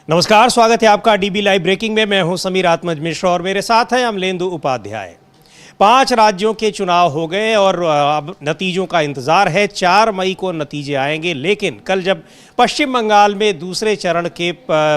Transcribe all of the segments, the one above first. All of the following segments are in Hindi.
नमस्कार, स्वागत है आपका डीबी लाइव ब्रेकिंग में। मैं हूं समीर आत्मज मिश्रा और मेरे साथ हैं अमलेंदु उपाध्याय। 5 राज्यों के चुनाव हो गए और अब नतीजों का इंतजार है। 4 मई को नतीजे आएंगे, लेकिन कल जब पश्चिम बंगाल में दूसरे चरण के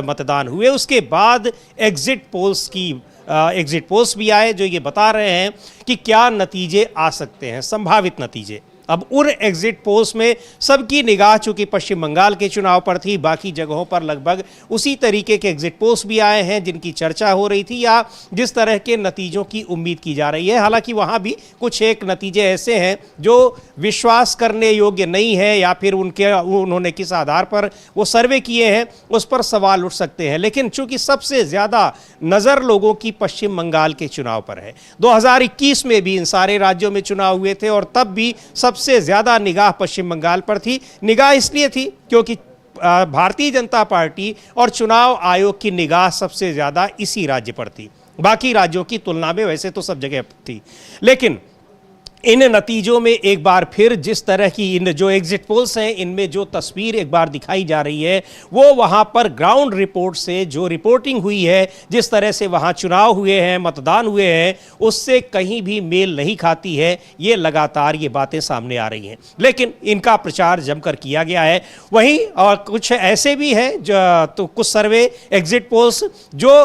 मतदान हुए उसके बाद एग्जिट पोल्स भी आए जो ये बता रहे हैं कि क्या नतीजे आ सकते हैं, संभावित नतीजे। अब उन एग्जिट पोल्स में सबकी निगाह चूंकि पश्चिम बंगाल के चुनाव पर थी, बाकी जगहों पर लगभग उसी तरीके के एग्जिट पोल्स भी आए हैं जिनकी चर्चा हो रही थी या जिस तरह के नतीजों की उम्मीद की जा रही है। हालांकि वहां भी कुछ एक नतीजे ऐसे हैं जो विश्वास करने योग्य नहीं है या फिर उन्होंने किस आधार पर वो सर्वे किए हैं उस पर सवाल उठ सकते हैं। लेकिन चूंकि सबसे ज़्यादा नज़र लोगों की पश्चिम बंगाल के चुनाव पर है, 2021 में भी इन सारे राज्यों में चुनाव हुए थे और तब भी सबसे ज्यादा निगाह पश्चिम बंगाल पर थी। निगाह इसलिए थी क्योंकि भारतीय जनता पार्टी और चुनाव आयोग की निगाह सबसे ज्यादा इसी राज्य पर थी। बाकी राज्यों की तुलना में वैसे तो सब जगह थी, लेकिन इन नतीजों में एक बार फिर जिस तरह की इन जो एग्जिट पोल्स हैं इनमें जो तस्वीर एक बार दिखाई जा रही है वो वहाँ पर ग्राउंड रिपोर्ट से जो रिपोर्टिंग हुई है, जिस तरह से वहाँ चुनाव हुए हैं, मतदान हुए हैं, उससे कहीं भी मेल नहीं खाती है। ये लगातार ये बातें सामने आ रही हैं, लेकिन इनका प्रचार जमकर किया गया है। वहीं और कुछ ऐसे भी हैं जो तो कुछ सर्वे एग्जिट पोल्स जो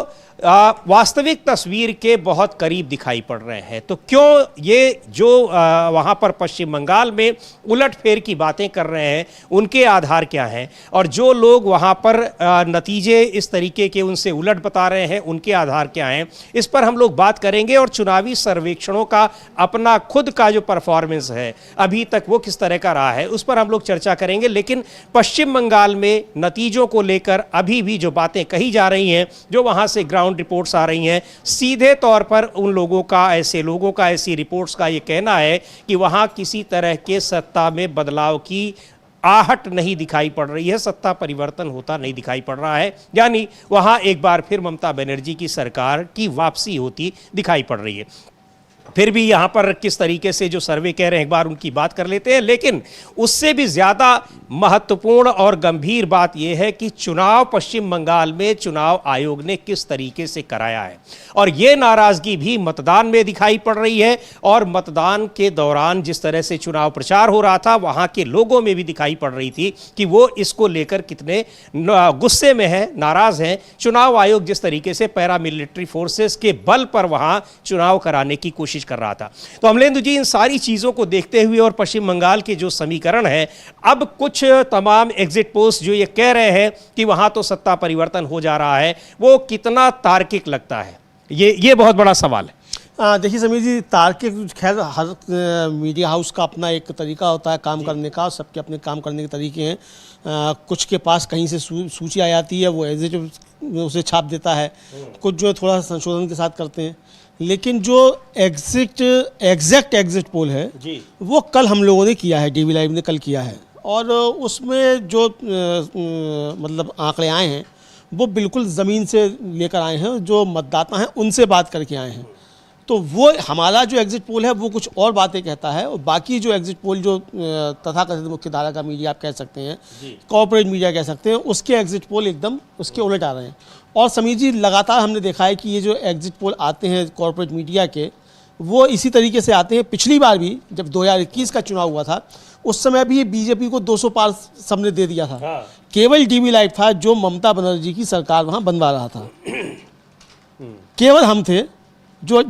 वास्तविक तस्वीर के बहुत करीब दिखाई पड़ रहे हैं। तो क्यों ये जो वहाँ पर पश्चिम बंगाल में उलटफेर की बातें कर रहे हैं उनके आधार क्या हैं, और जो लोग वहाँ पर नतीजे इस तरीके के उनसे उलट बता रहे हैं उनके आधार क्या हैं, इस पर हम लोग बात करेंगे। और चुनावी सर्वेक्षणों का अपना खुद का जो परफॉर्मेंस है अभी तक वो किस तरह का रहा है उस पर हम लोग चर्चा करेंगे। लेकिन पश्चिम बंगाल में नतीजों को लेकर अभी भी जो बातें कही जा रही हैं, जो वहाँ से ग्राउंड रिपोर्ट्स आ रही हैं, सीधे तौर पर उन लोगों का ऐसी रिपोर्ट्स का ये कहना है कि वहां किसी तरह के सत्ता में बदलाव की आहट नहीं दिखाई पड़ रही है, सत्ता परिवर्तन होता नहीं दिखाई पड़ रहा है। यानी वहां एक बार फिर ममता बनर्जी की सरकार की वापसी होती दिखाई पड़ रही है। फिर भी यहाँ पर किस तरीके से जो सर्वे कह रहे हैं एक बार उनकी बात कर लेते हैं। लेकिन उससे भी ज़्यादा महत्वपूर्ण और गंभीर बात यह है कि चुनाव पश्चिम बंगाल में चुनाव आयोग ने किस तरीके से कराया है, और ये नाराज़गी भी मतदान में दिखाई पड़ रही है। और मतदान के दौरान जिस तरह से चुनाव प्रचार हो रहा था वहाँ के लोगों में भी दिखाई पड़ रही थी कि वो इसको लेकर कितने गुस्से में हैं, नाराज़ हैं। चुनाव आयोग जिस तरीके से पैरामिलिट्री फोर्सेस के बल पर वहाँ चुनाव कराने की कोशिश कर रहा था। तो अमलेंदु जी, इन सारी चीजों को देखते हुए और पश्चिम बंगाल के जो समीकरण है, अब कुछ तमाम एग्जिट पोल्स जो ये कह रहे हैं कि वहां तो सत्ता परिवर्तन हो जा रहा है, वो कितना तार्किक लगता है, ये बहुत बड़ा सवाल है। देखिए समीर जी, तार्किक खैर हर मीडिया हाउस का अपना एक तरीका होता है काम करने का, सबके अपने काम करने के तरीके हैं। कुछ के पास कहीं से सूची आ जाती है, वो एग्जिट उसे छाप देता है, कुछ जो थोड़ा संशोधन के साथ करते हैं। लेकिन जो एग्जैक्ट एग्जिट पोल है जी, वो कल हम लोगों ने किया है, डीबी लाइव ने कल किया है, और उसमें जो मतलब आंकड़े आए हैं वो बिल्कुल ज़मीन से लेकर आए हैं, जो मतदाता हैं उनसे बात करके आए हैं। तो वो हमारा जो एग्जिट पोल है वो कुछ और बातें कहता है, और बाकी जो एग्जिट पोल जो तथाकथित मुख्य धारा का मीडिया आप कह सकते हैं, कॉर्पोरेट मीडिया कह सकते हैं, उसके एग्जिट पोल एकदम उसके उलट आ रहे हैं। और समीर जी, लगातार हमने देखा है कि ये जो एग्जिट पोल आते हैं कॉर्पोरेट मीडिया के, वो इसी तरीके से आते हैं। पिछली बार भी जब 2021 का चुनाव हुआ था उस समय भी बीजेपी को 200 पार सबने दे दिया था। हाँ। केवल डीबी लाइव था जो ममता बनर्जी की सरकार वहाँ बनवा रहा था। केवल हम थे जो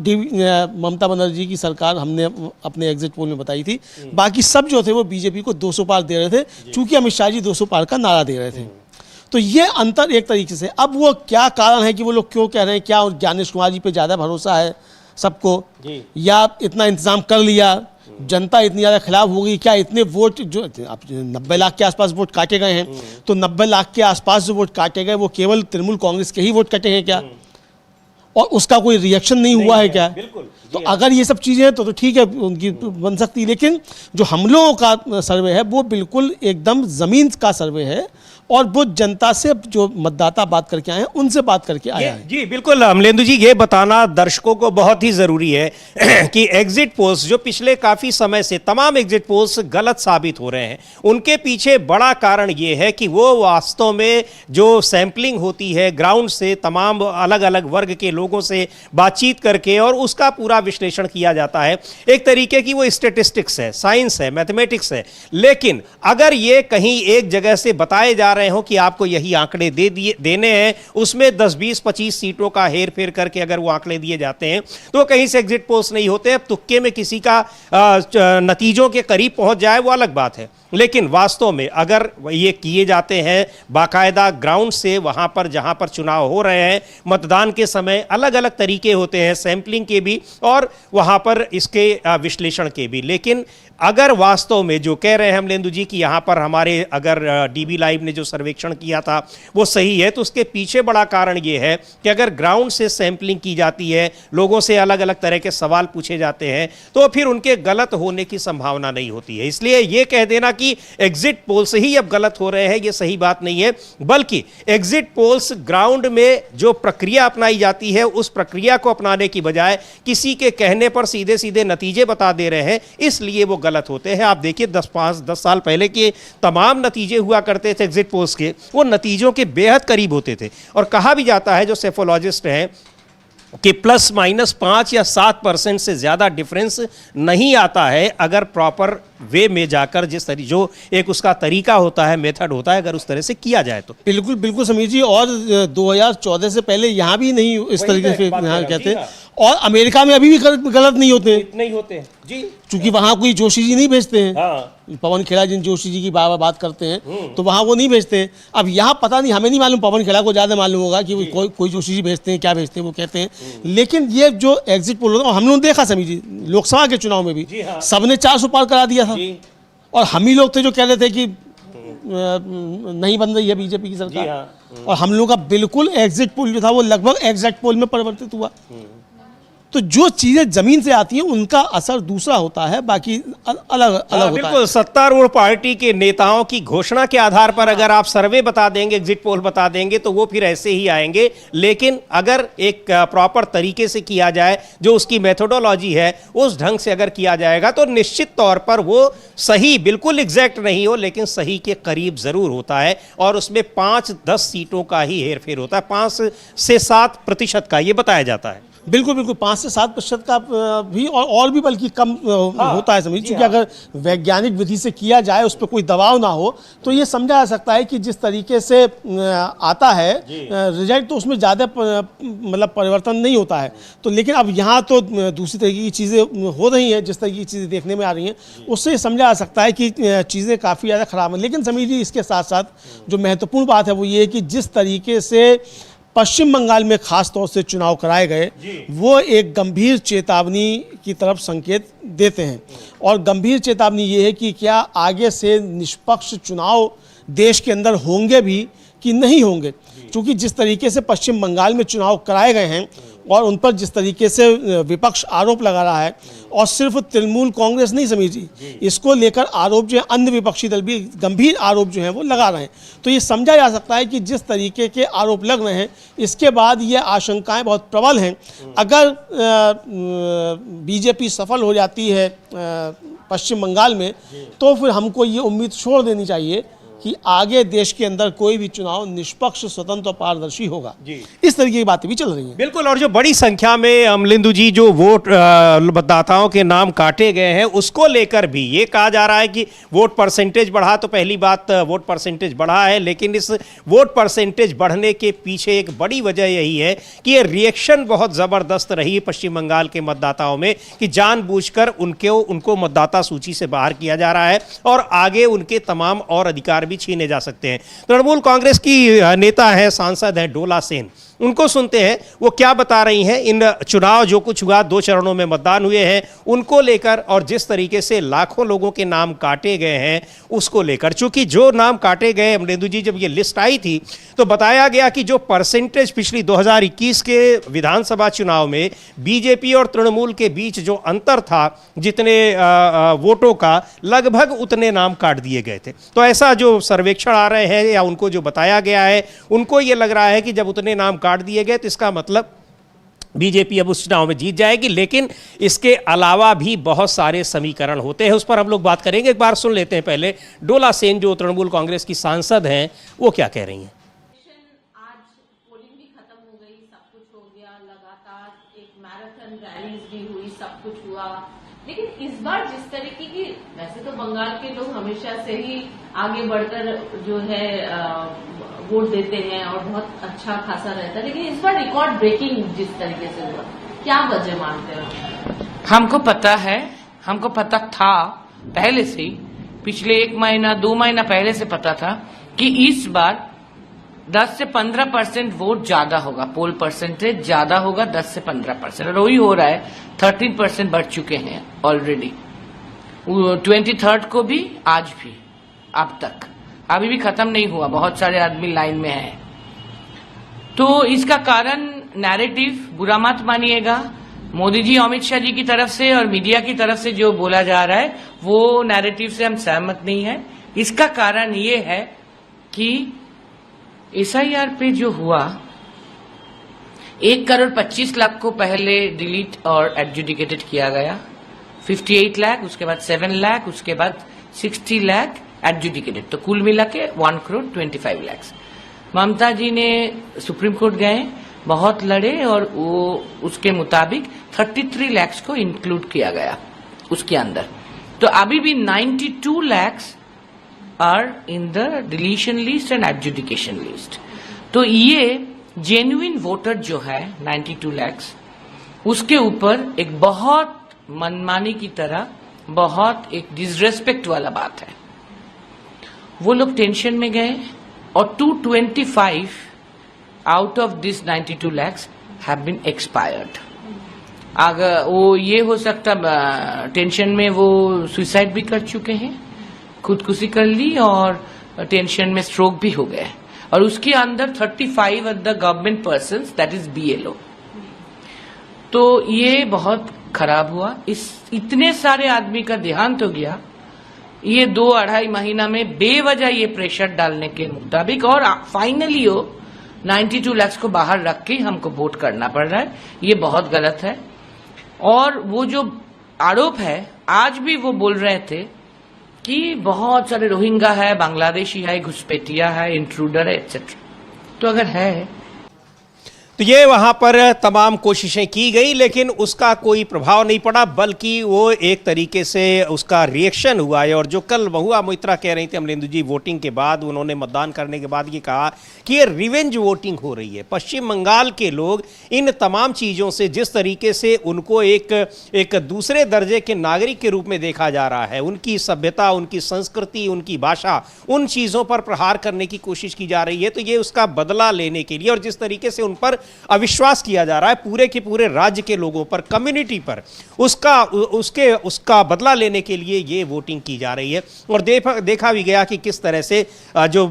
ममता बनर्जी की सरकार हमने अपने एग्जिट पोल में बताई थी। बाकी सब जो थे वो बीजेपी को 200 पार दे रहे थे, चूँकि अमित शाह जी 200 पार का नारा दे रहे थे। तो ये अंतर एक तरीके से, अब वो क्या कारण है कि वो लोग क्यों कह रहे हैं, क्या ज्ञानेश कुमार जी पे ज़्यादा भरोसा है सबको, या इतना इंतजाम कर लिया, जनता इतनी ज़्यादा खिलाफ होगी, क्या इतने वोट जो 90 लाख के आसपास वोट काटे गए हैं, तो 90 लाख के आसपास जो वोट काटे गए वो केवल तृणमूल कांग्रेस के ही वोट कटे हैं क्या, और उसका कोई रिएक्शन नहीं हुआ है क्या? तो अगर ये सब चीज़ें हैं तो ठीक है, उनकी बन सकती। लेकिन जो हम लोगों का सर्वे है वो बिल्कुल एकदम ज़मीन का सर्वे है, और वो जनता से जो मतदाता बात करके आए हैं उनसे बात करके आया है। जी बिल्कुल अमलेंदु जी, ये बताना दर्शकों को बहुत ही जरूरी है कि एग्जिट पोल्स जो पिछले काफी समय से तमाम एग्जिट पोल्स गलत साबित हो रहे हैं, उनके पीछे बड़ा कारण ये है कि वो वास्तव में जो सैंपलिंग होती है ग्राउंड से, तमाम अलग अलग वर्ग के लोगों से बातचीत करके और उसका पूरा विश्लेषण किया जाता है। एक तरीके की वो स्टेटिस्टिक्स है, साइंस है, मैथमेटिक्स है। लेकिन अगर ये कहीं एक जगह से बताए जा रहे हो कि आपको यही आंकड़े देने हैं, उसमें 10, 20, 25 सीटों का हेर फेर करके अगर वो आंकड़े दिए जाते हैं तो कहीं से एग्जिट पोल्स नहीं होते हैं। तुक्के में किसी का नतीजों के करीब पहुंच जाए वो अलग बात है, लेकिन वास्तव में अगर ये किए जाते हैं बाकायदा ग्राउंड से, वहां पर जहां पर चुनाव हो रहे हैं, मतदान के समय अलग अलग तरीके होते हैं, सैंपलिंग के भी और वहां पर इसके विश्लेषण के भी। लेकिन अगर वास्तव में जो कह रहे हैं अमलेंदु जी कि यहाँ पर हमारे अगर डीबी लाइव ने जो सर्वेक्षण किया था वो सही है, तो उसके पीछे बड़ा कारण ये है कि अगर ग्राउंड से सैंपलिंग की जाती है, लोगों से अलग अलग तरह के सवाल पूछे जाते हैं, तो फिर उनके गलत होने की संभावना नहीं होती है। इसलिए ये कह देना कि एग्जिट पोल से ही अब गलत हो रहे हैं, ये सही बात नहीं है, बल्कि एग्जिट पोल्स ग्राउंड में जो प्रक्रिया अपनाई जाती है उस प्रक्रिया को अपनाने की बजाय किसी के कहने पर सीधे सीधे नतीजे बता दे रहे हैं, इसलिए वो गलत होते हैं। आप देखिए 10 साल पहले के तमाम नतीजे हुआ करते थे एग्जिट पोल्स के, वो नतीजों के बेहद करीब होते थे और कहा भी जाता है जो सेफोलॉजिस्ट हैं कि ±5 या 7% से ज़्यादा डिफरेंस नहीं आता है अगर प्रॉपर वे में जाकर जिस तरीके जो एक उसका तरीका होता है, मेथड होता है, अगर उस तरह से किया जाए तो। बिल्कुल बिल्कुल समीर जी, और 2014 से पहले यहाँ भी नहीं इस तरीके से यहाँ कहते, और अमेरिका में अभी भी गलत नहीं होते जी, क्योंकि वहाँ कोई जोशी जी नहीं भेजते हैं। हाँ। पवन खेड़ा जिन जोशी जी की बात करते हैं तो वहाँ वो नहीं भेजते हैं। अब यहाँ पता नहीं, हमें नहीं मालूम, पवन खेड़ा को ज़्यादा मालूम होगा कि कोई जोशी जी भेजते हैं, क्या भेजते हैं वो कहते हैं। लेकिन ये जो एग्जिट पोल होता है, हम लोगों ने देखा समीर जी लोकसभा के चुनाव में भी सबने 400 पार करा दिया था, और हम ही लोग थे जो कह रहे थे कि नहीं बन रही है बीजेपी की सरकार, और हम लोग का बिल्कुल एग्जिट पोल जो था वो लगभग एग्जैक्ट पोल में परिवर्तित हुआ। तो जो चीजें जमीन से आती हैं उनका असर दूसरा होता है, बाकी अलग होता है। बिल्कुल, सत्तारूढ़ पार्टी के नेताओं की घोषणा के आधार पर अगर आप सर्वे बता देंगे, एग्जिट पोल बता देंगे, तो वो फिर ऐसे ही आएंगे। लेकिन अगर एक प्रॉपर तरीके से किया जाए, जो उसकी मेथोडोलॉजी है उस ढंग से अगर किया जाएगा, तो निश्चित तौर पर वो सही, बिल्कुल एग्जैक्ट नहीं हो लेकिन सही के करीब जरूर होता है, और उसमें 5-10 सीटों का ही हेरफेर होता है, 5 से 7% का ये बताया जाता है। बिल्कुल बिल्कुल 5 से 7% का भी, और भी बल्कि कम होता है समझिए, क्योंकि अगर वैज्ञानिक विधि से किया जाए, उस पर कोई दबाव ना हो, तो ये समझा जा सकता है कि जिस तरीके से आता है रिजल्ट, तो उसमें ज़्यादा मतलब परिवर्तन नहीं होता है। तो लेकिन अब यहाँ तो दूसरी तरीके की चीज़ें हो रही हैं, जिस तरीके की चीज़ें देखने में आ रही हैं, उससे समझा जा सकता है कि चीज़ें काफ़ी ज़्यादा ख़राब हैं। लेकिन समीर जी, इसके साथ साथ जो महत्वपूर्ण बात है वो ये है कि जिस तरीके से पश्चिम बंगाल में खास तौर से चुनाव कराए गए, वो एक गंभीर चेतावनी की तरफ संकेत देते हैं। और गंभीर चेतावनी ये है कि क्या आगे से निष्पक्ष चुनाव देश के अंदर होंगे भी कि नहीं होंगे, क्योंकि जिस तरीके से पश्चिम बंगाल में चुनाव कराए गए हैं और उन पर जिस तरीके से विपक्ष आरोप लगा रहा है, और सिर्फ तृणमूल कांग्रेस नहीं समीर जी, इसको लेकर आरोप जो है अन्य विपक्षी दल भी गंभीर आरोप जो हैं वो लगा रहे हैं। तो ये समझा जा सकता है कि जिस तरीके के आरोप लग रहे हैं, इसके बाद ये आशंकाएं बहुत प्रबल हैं, अगर बीजेपी सफल हो जाती है पश्चिम बंगाल में, तो फिर हमको ये उम्मीद छोड़ देनी चाहिए कि आगे देश के अंदर कोई भी चुनाव निष्पक्ष, स्वतंत्र और पारदर्शी होगा। इस तरीके की बातें भी चल रही हैं। बिल्कुल, और जो बड़ी संख्या में अमलिंदु जी जो वोट मतदाताओं के नाम काटे गए हैं, उसको लेकर भी ये कहा जा रहा है कि वोट परसेंटेज बढ़ा, तो पहली बात वोट परसेंटेज बढ़ा है, लेकिन इस वोट परसेंटेज बढ़ने के पीछे एक बड़ी वजह यही है कि ये रिएक्शन बहुत ज़बरदस्त रही पश्चिम बंगाल के मतदाताओं में कि जानबूझकर उनको मतदाता सूची से बाहर किया जा रहा है और आगे उनके तमाम और अधिकार छीने जा सकते हैं। तृणमूल कांग्रेस की नेता है, सांसद है डोला सेन, उनको सुनते हैं वो क्या बता रही हैं इन चुनाव जो कुछ हुआ, 2 चरणों में मतदान हुए हैं उनको लेकर, और जिस तरीके से लाखों लोगों के नाम काटे गए हैं उसको लेकर। चूंकि जो नाम काटे गए, अमलेंदु जी, जब ये लिस्ट आई थी तो बताया गया कि जो परसेंटेज पिछली 2021 के विधानसभा चुनाव में बीजेपी और तृणमूल के बीच जो अंतर था जितने वोटों का, लगभग उतने नाम काट दिए गए थे। तो ऐसा जो सर्वेक्षण आ रहे हैं या उनको जो बताया गया है, उनको ये लग रहा है कि जब उतने नाम काट दिए गए तो इसका मतलब बीजेपी अब उस चुनाव में जीत जाएगी। लेकिन इसके अलावा भी बहुत सारे समीकरण होते हैं, उस पर हम लोग बात करेंगे। एक बार सुन लेते हैं पहले डोला सेन जो तृणमूल कांग्रेस की सांसद हैं, वो क्या कह रही हैं। आज पोलिंग भी खत्म हो गई, सब कुछ हो गया, लगातार एक मैराथन रैलीज भी हुई, सब कुछ हुआ। लेकिन इस बार जिस तरीके की, वैसे तो बंगाल के लोग हमेशा से ही आगे बढ़कर जो है वोट देते हैं और बहुत अच्छा खासा रहता है, लेकिन इस बार रिकॉर्ड ब्रेकिंग जिस तरीके से हुआ, क्या वजह मानते हो? हमको पता है, हमको पता था पहले से ही, पिछले 1 महीना 2 महीना पहले से पता था कि इस बार 10 से 15% वोट ज्यादा होगा, पोल परसेंटेज ज्यादा होगा 10 से 15%, और वही हो रहा है। 13% बढ़ चुके हैं ऑलरेडी, 23rd को भी, आज भी, अब तक अभी भी खत्म नहीं हुआ, बहुत सारे आदमी लाइन में हैं। तो इसका कारण नैरेटिव, बुरा मत मानिएगा, मोदी जी अमित शाह जी की तरफ से और मीडिया की तरफ से जो बोला जा रहा है वो नैरेटिव से हम सहमत नहीं है। इसका कारण ये है कि SIR पे जो हुआ, 1,25,00,000 को पहले डिलीट और एडजुडिकेटेड किया गया, 58 लाख, उसके बाद 7 लाख, उसके बाद 60 लाख एडजुडिकेटेड, तो कुल मिला के 1,25,00,000। ममता जी ने सुप्रीम कोर्ट गए, बहुत लड़े और वो उसके मुताबिक 33 लाख को इंक्लूड किया गया उसके अंदर। तो अभी भी 92 lakh are in the deletion list and adjudication list. तो ये जेन्युइन वोटर जो है 92 लाख, उसके ऊपर एक बहुत मनमानी की तरह, बहुत एक डिसरेस्पेक्ट वाला बात है। वो लोग टेंशन में गए और 225 out of this 92 lakh have been expired. अगर वो ये हो सकता टेंशन में वो सुसाइड भी कर चुके हैं, खुदकुशी कर ली और टेंशन में स्ट्रोक भी हो गए, और उसके अंदर 35 of the government persons, that is BLO। तो ये बहुत खराब हुआ, इतने सारे आदमी का देहांत हो गया ये 2-2.5 महीना में बेवजह ये प्रेशर डालने के मुताबिक, और फाइनली वो 92 लाख को बाहर रख के हमको वोट करना पड़ रहा है। ये बहुत गलत है। और वो जो आरोप है, आज भी वो बोल रहे थे कि बहुत सारे रोहिंग्या है, बांग्लादेशी है, घुसपैठिया है, इंट्रूडर है, एक्सेट्रा। तो अगर है तो ये वहां पर तमाम कोशिशें की गई लेकिन उसका कोई प्रभाव नहीं पड़ा, बल्कि वो एक तरीके से उसका रिएक्शन हुआ है। और जो कल महुआ मोइत्रा कह रही थी अमलेंदु जी, वोटिंग के बाद उन्होंने मतदान करने के बाद ये कहा कि ये रिवेंज वोटिंग हो रही है। पश्चिम बंगाल के लोग इन तमाम चीज़ों से, जिस तरीके से उनको एक दूसरे दर्जे के नागरिक के रूप में देखा जा रहा है, उनकी सभ्यता, उनकी संस्कृति, उनकी भाषा, उन चीज़ों पर प्रहार करने की कोशिश की जा रही है। तो ये उसका बदला लेने के लिए, और जिस तरीके से उन पर अविश्वास किया जा रहा है पूरे के पूरे राज्य के लोगों पर, कम्युनिटी पर, उसका बदला लेने के लिए ये वोटिंग की जा रही है। और देखा भी गया कि किस तरह से जो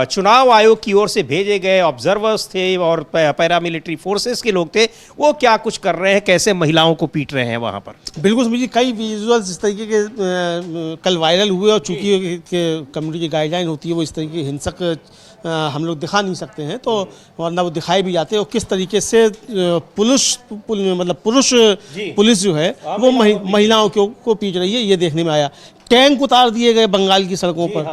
चुनाव आयोग की ओर से भेजे गए ऑब्जर्वर्स थे और पैरामिलिट्री फोर्सेस के लोग थे, वो क्या कुछ कर रहे हैं, कैसे महिलाओं को पीट रहे हैं वहां पर। बिल्कुल समझिए, कई विजुअल्स इस तरीके के कल वायरल हुए, और चूंकि कम्युनिटी की गाइडलाइन होती है वो इस तरीके के हिंसक हम लोग दिखा नहीं सकते हैं, तो वरना वो दिखाए भी जाते हैं। और किस तरीके से पुरुष जो है वो महिलाओं को पीट रही है, ये देखने में आया। टैंक उतार दिए गए बंगाल की सड़कों पर,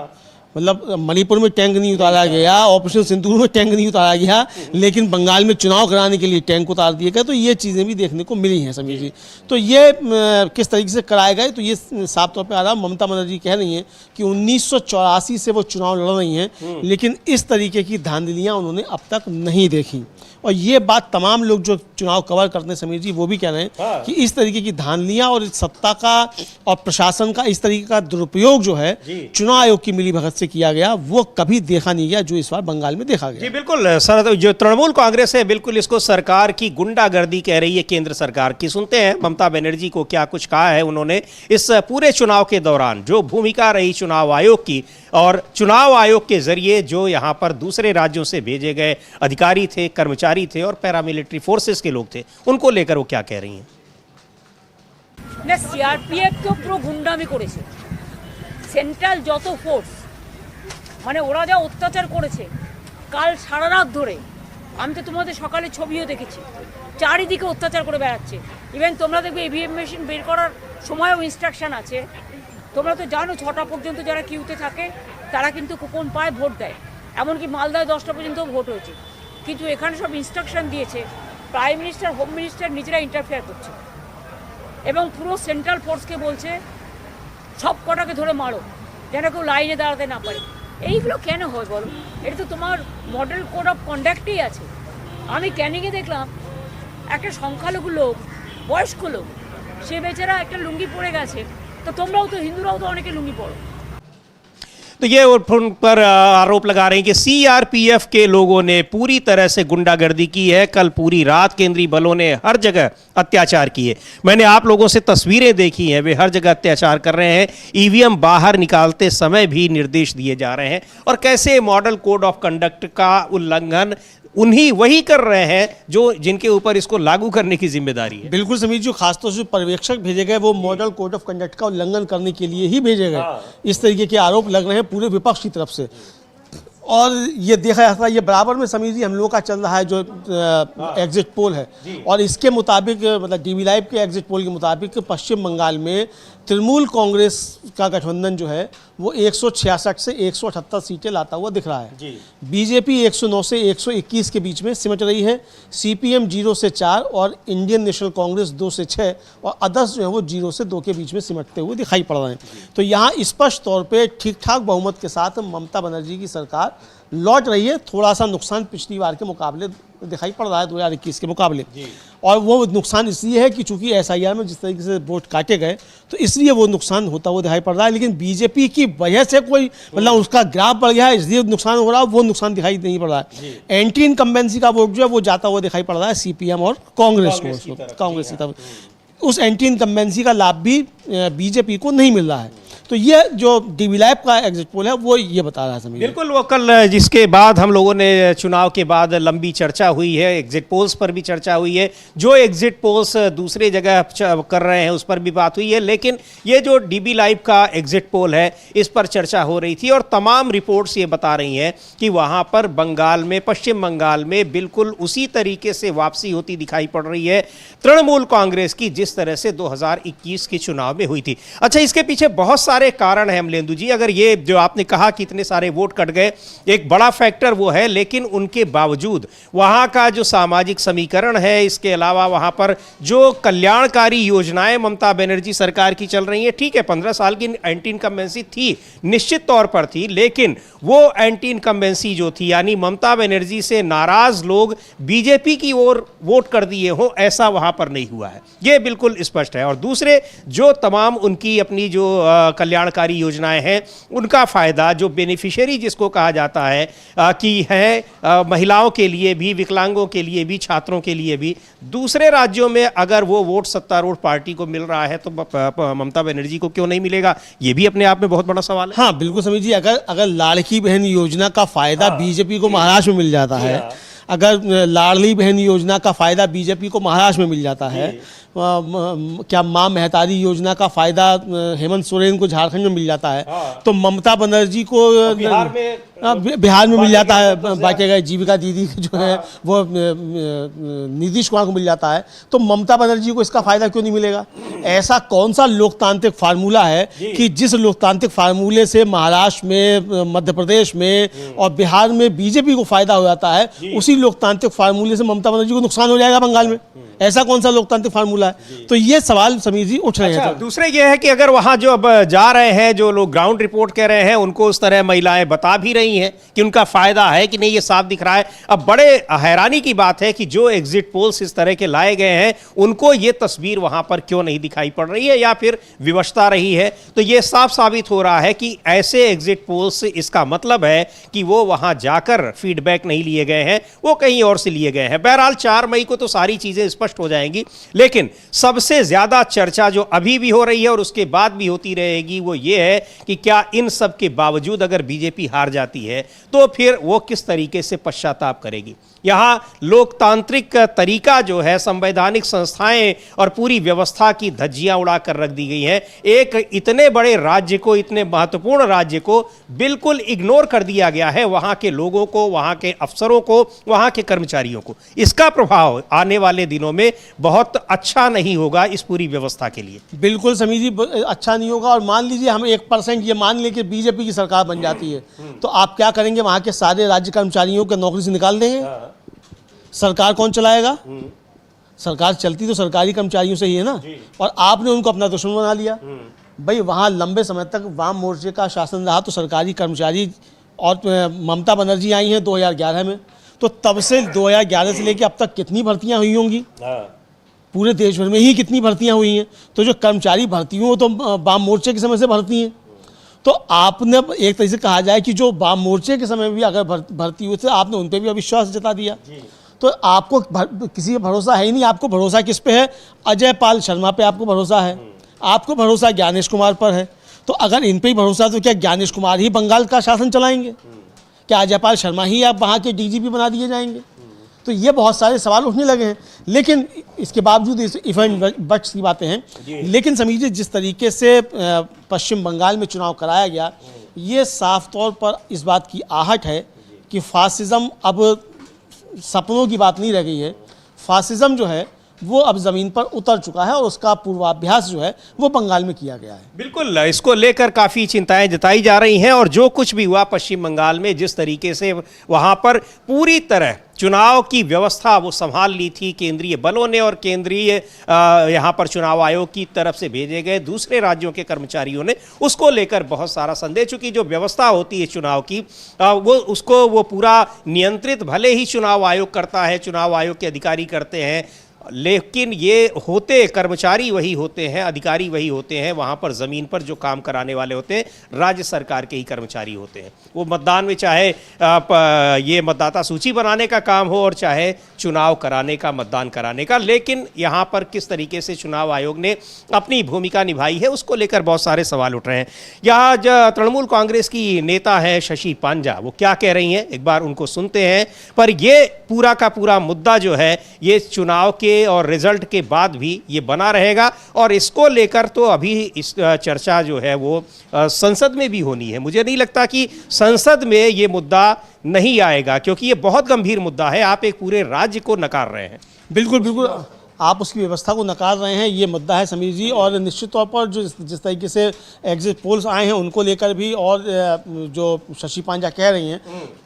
मतलब मणिपुर में टैंक नहीं उतारा गया, ऑपरेशन सिंदूर में टैंक नहीं उतारा गया, लेकिन बंगाल में चुनाव कराने के लिए टैंक उतार दिए गए। तो ये चीज़ें भी देखने को मिली हैं समीर जी। तो ये किस तरीके से कराए गए, तो ये साफ तौर पे आ रहा। ममता बनर्जी कह रही हैं कि 1984 से वो चुनाव लड़ रही हैं, लेकिन इस तरीके की धांधलियाँ उन्होंने अब तक नहीं देखी। और ये बात तमाम लोग जो चुनाव कवर करते हैं समीर जी, वो भी कह रहे हैं कि इस तरीके की धांधलियाँ और सत्ता का और प्रशासन का इस तरीके का दुरुपयोग जो है चुनाव आयोग की मिलीभगत से से किया गया वो कभी देखा नहीं गया जो इस बार बंगाल में देखा जी गया। बिल्कुल सर, जो तृणमूल कांग्रेस है बिल्कुल इसको सरकार की गुंडागर्दी कह रही है, केंद्र सरकार की। सुनते हैं ममता बनर्जी को क्या कुछ कहा है उन्होंने इस पूरे चुनाव के दौरान, जो भूमिका रही चुनाव आयोग की, और चुनाव आयोग के जरिए जो यहाँ पर दूसरे राज्यों से भेजे गए अधिकारी थे, कर्मचारी थे और पैरामिलिट्री फोर्सेस के लोग थे, उनको लेकर वो क्या कह रही हैं। না সিআরপিএফ তো পুরো গুন্ডামি করেছে, সেন্ট্রাল যত ফোর্স মানে ওরা যা অত্যাচার করেছে কাল সারা রাত ধরে, আমি তো তোমাদের সকালে ছবিও দেখেছি, চারিদিকে অত্যাচার করে বেড়াচ্ছে। ইভেন তোমরা দেখবে ইভিএম মেশিন বের করার সময়ও ইনস্ট্রাকশন আছে। তোমরা তো জানো 6টা পর্যন্ত যারা কিউতে থাকে তারা কিন্তু কুপন পায়, ভোট দেয়। এমনকি মালদায় 10টা পর্যন্ত ভোট হয়েছে, কিন্তু এখানে সব ইনস্ট্রাকশন দিয়েছে প্রাইম মিনিস্টার, হোম মিনিস্টার নিজেরা ইন্টারফেয়ার করছে এবং পুরো সেন্ট্রাল ফোর্সকে বলছে সব কটাকে ধরে মারো যেন কেউ লাইনে দাঁড়াতে না পারে। এইগুলো কেন হয় বলো? এটা তো তোমার মডেল কোড অফ কন্ডাক্টেই আছে। আমি ক্যানিংয়ে দেখলাম একটা সংখ্যালঘু লোক, বয়স্ক লোক, সে বেচারা একটা লুঙ্গি পরে গেছে। তো তোমরাও তো হিন্দুরাও তো অনেকে লুঙ্গি পরো। तो ये उन पर आरोप लगा रहे हैं कि सीआरपीएफ के लोगों ने पूरी तरह से गुंडागर्दी की है। कल पूरी रात केंद्रीय बलों ने हर जगह अत्याचार किए। मैंने आप लोगों से तस्वीरें देखी हैं, वे हर जगह अत्याचार कर रहे हैं। ईवीएम बाहर निकालते समय भी निर्देश दिए जा रहे हैं और कैसे मॉडल कोड ऑफ कंडक्ट का उल्लंघन वही कर रहे हैं जो जिनके ऊपर इसको लागू करने की जिम्मेदारी है। बिल्कुल समीर जी, खासतौर से पर्यवेक्षक भेजे गए वो मॉडल कोड ऑफ कंडक्ट का उल्लंघन करने के लिए ही भेजे गए। इस तरीके के आरोप लग रहे हैं पूरे विपक्ष की तरफ से। और ये देखा जाता है, ये बराबर में समीर जी हम लोग का चल रहा है जो एग्जिट पोल है, और इसके मुताबिक मतलब डीवी लाइव के एग्जिट पोल के मुताबिक पश्चिम बंगाल में तृणमूल कांग्रेस का गठबंधन जो है वो 166 से 178 सीटें लाता हुआ दिख रहा है। बीजेपी 109 से 121 के बीच में सिमट रही है। सीपीएम 0 से 4 और इंडियन नेशनल कांग्रेस 2 से 6 और अदर्स जो है वो 0 से 2 के बीच में सिमटते हुए दिखाई पड़ रहे हैं। तो यहाँ स्पष्ट तौर पे ठीक ठाक बहुमत के साथ ममता बनर्जी की सरकार लौट रही है। थोड़ा सा नुकसान पिछली बार के मुकाबले दिखाई पड़ रहा है 2021 के मुकाबले, और वो नुकसान इसलिए है कि चूंकि एसआईआर में जिस तरीके से वोट काटे गए तो इसलिए वो नुकसान होता हुआ दिखाई पड़ रहा है। लेकिन बीजेपी की वजह से कोई मतलब उसका ग्राफ बढ़ गया है इसलिए नुकसान हो रहा है, वो नुकसान दिखाई नहीं पड़ रहा है। एंटी इनकम्बेंसी का वोट जो है वो जाता हुआ दिखाई पड़ रहा है सीपीएम और कांग्रेस की तरफ। उस एंटी इनकम्बेंसी का लाभ भी बीजेपी को नहीं मिल रहा है। तो ये जो डीवी लाइव का एग्जिट पोल है वो ये बता रहा है समीर। बिल्कुल, वो कल जिसके बाद हम लोगों ने चुनाव के बाद लंबी चर्चा हुई है, एग्जिट पोल्स पर भी चर्चा हुई है, जो एग्जिट पोल्स दूसरे जगह कर रहे हैं उस पर भी बात हुई है, लेकिन ये जो डीवी लाइव का एग्जिट पोल है इस पर चर्चा हो रही थी और तमाम रिपोर्ट्स ये बता रही हैं कि वहाँ पर बंगाल में, पश्चिम बंगाल में बिल्कुल उसी तरीके से वापसी होती दिखाई पड़ रही है तृणमूल कांग्रेस की जिस तरह से 2021 के चुनाव में हुई थी। अच्छा, इसके पीछे बहुत सारे कारण है अमलेंदु जी। अगर ये जो आपने कहा कि इतने सारे वोट कट गए, एक बड़ा फैक्टर वो है, लेकिन उनके बावजूद वहां का जो सामाजिक समीकरण है, इसके अलावा वहां पर जो कल्याणकारी योजनाएं ममता बनर्जी सरकार की चल रही हैं, ठीक है 15 साल की एंटी इनकम्बेंसी थी, निश्चित तौर पर थी, लेकिन वो एंटी इनकम्बेंसी जो थी यानी ममता बनर्जी से नाराज लोग बीजेपी की ओर वोट कर दिए हो, ऐसा वहां पर नहीं हुआ है, ये बिल्कुल स्पष्ट है। और दूसरे जो तमाम उनकी अपनी जो कल्याणकारी योजनाएं हैं उनका फायदा जो बेनिफिशियरी जिसको कहा जाता है कि है महिलाओं के लिए भी, विकलांगों के लिए भी, छात्रों के लिए भी, दूसरे राज्यों में अगर वो वोट सत्तारूढ़ पार्टी को मिल रहा है तो ममता बनर्जी को क्यों नहीं मिलेगा, ये भी अपने आप में बहुत बड़ा सवाल है। हाँ बिल्कुल समीर जी, अगर लाड़की बहन योजना का फायदा बीजेपी को महाराष्ट्र में मिल जाता है, अगर लाडली बहन योजना का फायदा बीजेपी को महाराष्ट्र में मिल जाता है, क्या माँ महतारी योजना का फायदा हेमंत सोरेन को झारखंड में मिल जाता है, तो ममता बनर्जी को बिहार में मिल जाता है, बाकी गए जीविका दीदी जो है वो नीतीश कुमार को मिल जाता है, तो ममता बनर्जी को इसका फायदा क्यों नहीं मिलेगा? ऐसा कौन सा लोकतांत्रिक फार्मूला है कि जिस लोकतांत्रिक फार्मूले से महाराष्ट्र में, मध्य प्रदेश में और बिहार में बीजेपी को फायदा हो जाता है, उसी लोकतांत्रिक फार्मूले से ममता बनर्जी को नुकसान हो जाएगा बंगाल में? ऐसा कौन सा लोकतांत्रिक फार्मूला है? तो ये सवाल समीर जी उठ रहे अच्छा, हैं। दूसरे ये है कि अगर वहां जो अब जा रहे हैं, जो लोग ग्राउंड रिपोर्ट कर रहे हैं, उनको उस तरह महिलाएं बता भी रही हैं कि उनका फायदा है कि नहीं, ये साफ दिख रहा है। अब बड़े हैरानी की बात है कि जो एग्जिट पोल्स इस तरह के लाए गए हैं, उनको ये तस्वीर वहां पर क्यों नहीं दिखाई पड़ रही है, या फिर विवशता रही है। तो ये साफ साबित हो रहा है कि ऐसे एग्जिट पोल्स, इसका मतलब है कि वो वहां जाकर फीडबैक नहीं लिए गए हैं, वो कहीं और से लिए गए हैं। बहरहाल 4 मई को तो सारी चीजें स्पष्ट हो जाएंगी, लेकिन सबसे ज्यादा चर्चा जो अभी भी हो रही है और उसके बाद भी होती रहेगी, वो ये है कि क्या इन सब के बावजूद अगर बीजेपी हार जाती है तो फिर वो किस तरीके से पश्चाताप करेगी। यहां लोकतांत्रिक तरीका जो है, संवैधानिक संस्थाएं और पूरी व्यवस्था की धज्जियां उड़ाकर रख दी गई हैं। एक इतने बड़े राज्य को, इतने महत्वपूर्ण राज्य को बिल्कुल इग्नोर कर दिया गया है, वहां के लोगों को, वहां के अफसरों को, वहां के कर्मचारियों को। इसका प्रभाव आने वाले दिनों में बहुत अच्छा नहीं होगा इस पूरी व्यवस्था के लिए। बिल्कुल समीर जी, अच्छा नहीं होगा। और मान लीजिए हम 1% ये मान लें कि बीजेपी की सरकार बन जाती है, तो आप क्या करेंगे? वहां के सारे राज्य कर्मचारियों को नौकरी से निकाल देंगे। सरकार कौन चलाएगा? सरकार चलती तो सरकारी कर्मचारियों से ही है ना। और आपने उनको अपना दुश्मन बना लिया। भाई वहाँ लंबे समय तक वाम मोर्चे का शासन रहा, तो सरकारी कर्मचारी, और ममता बनर्जी आई हैं 2011 में, तो तब से 2011 से लेकर अब तक कितनी भर्तियां हुई होंगी? पूरे देश भर में ही कितनी भर्तियां हुई हैं। तो जो कर्मचारी भर्ती हुई, वो तो वाम मोर्चे के समय से भर्ती हैं। तो आपने एक तरीके से कहा जाए कि जो वाम मोर्चे के समय में भी अगर भर्ती हुई थी, आपने उन पर भी अविश्वास जता दिया। तो आपको किसी पे भरोसा है ही नहीं। आपको भरोसा किस पे है? अजय पाल शर्मा पे आपको भरोसा है, आपको भरोसा ज्ञानेश कुमार पर है। तो अगर इन पे ही भरोसा, तो क्या ज्ञानेश कुमार ही बंगाल का शासन चलाएंगे? क्या अजय पाल शर्मा ही आप वहाँ के डीजीपी बना दिए जाएंगे? तो ये बहुत सारे सवाल उठने लगे हैं। लेकिन इसके बावजूद इस इवेंट बट्स की बातें हैं। लेकिन समझिए, जिस तरीके से पश्चिम बंगाल में चुनाव कराया गया, ये साफ तौर पर इस बात की आहट है कि फासिज्म अब सपनों की बात नहीं रह गई है। फासिज्म जो है वो अब ज़मीन पर उतर चुका है, और उसका पूर्वाभ्यास जो है वो बंगाल में किया गया है। बिल्कुल, इसको लेकर काफ़ी चिंताएं जताई जा रही हैं। और जो कुछ भी हुआ पश्चिम बंगाल में, जिस तरीके से वहाँ पर पूरी तरह चुनाव की व्यवस्था वो संभाल ली थी केंद्रीय बलों ने, और केंद्रीय यहाँ पर चुनाव आयोग की तरफ से भेजे गए दूसरे राज्यों के कर्मचारियों ने, उसको लेकर बहुत सारा संदेह। चूंकि जो व्यवस्था होती है चुनाव की, वो पूरा नियंत्रित भले ही चुनाव आयोग करता है, चुनाव आयोग के अधिकारी करते हैं, लेकिन ये होते कर्मचारी वही होते हैं, अधिकारी वही होते हैं, वहाँ पर ज़मीन पर जो काम कराने वाले होते हैं राज्य सरकार के ही कर्मचारी होते हैं। वो मतदान में चाहे ये मतदाता सूची बनाने का काम हो, और चाहे चुनाव कराने का, मतदान कराने का। लेकिन यहाँ पर किस तरीके से चुनाव आयोग ने अपनी भूमिका निभाई है, उसको लेकर बहुत सारे सवाल उठ रहे हैं। यहाँ जो तृणमूल कांग्रेस की नेता है शशि पांजा, वो क्या कह रही हैं, एक बार उनको सुनते हैं। पर ये पूरा का पूरा मुद्दा जो है, ये चुनाव के और रिजल्ट के बाद भी ये बना रहेगा, और इसको लेकर तो अभी इस चर्चा जो है वो संसद में भी होनी है। मुझे नहीं लगता कि संसद में ये मुद्दा नहीं आएगा, क्योंकि ये बहुत गंभीर मुद्दा है। आप एक पूरे राज्य को नकार रहे हैं। बिल्कुल बिल्कुल, आप उसकी व्यवस्था को नकार रहे हैं, ये मुद्दा है समीर जी। और निश्चित तौर पर जो जिस तरीके से एग्जिट पोल्स आए हैं उनको लेकर भी, और जो शशि पांजा कह रही हैं,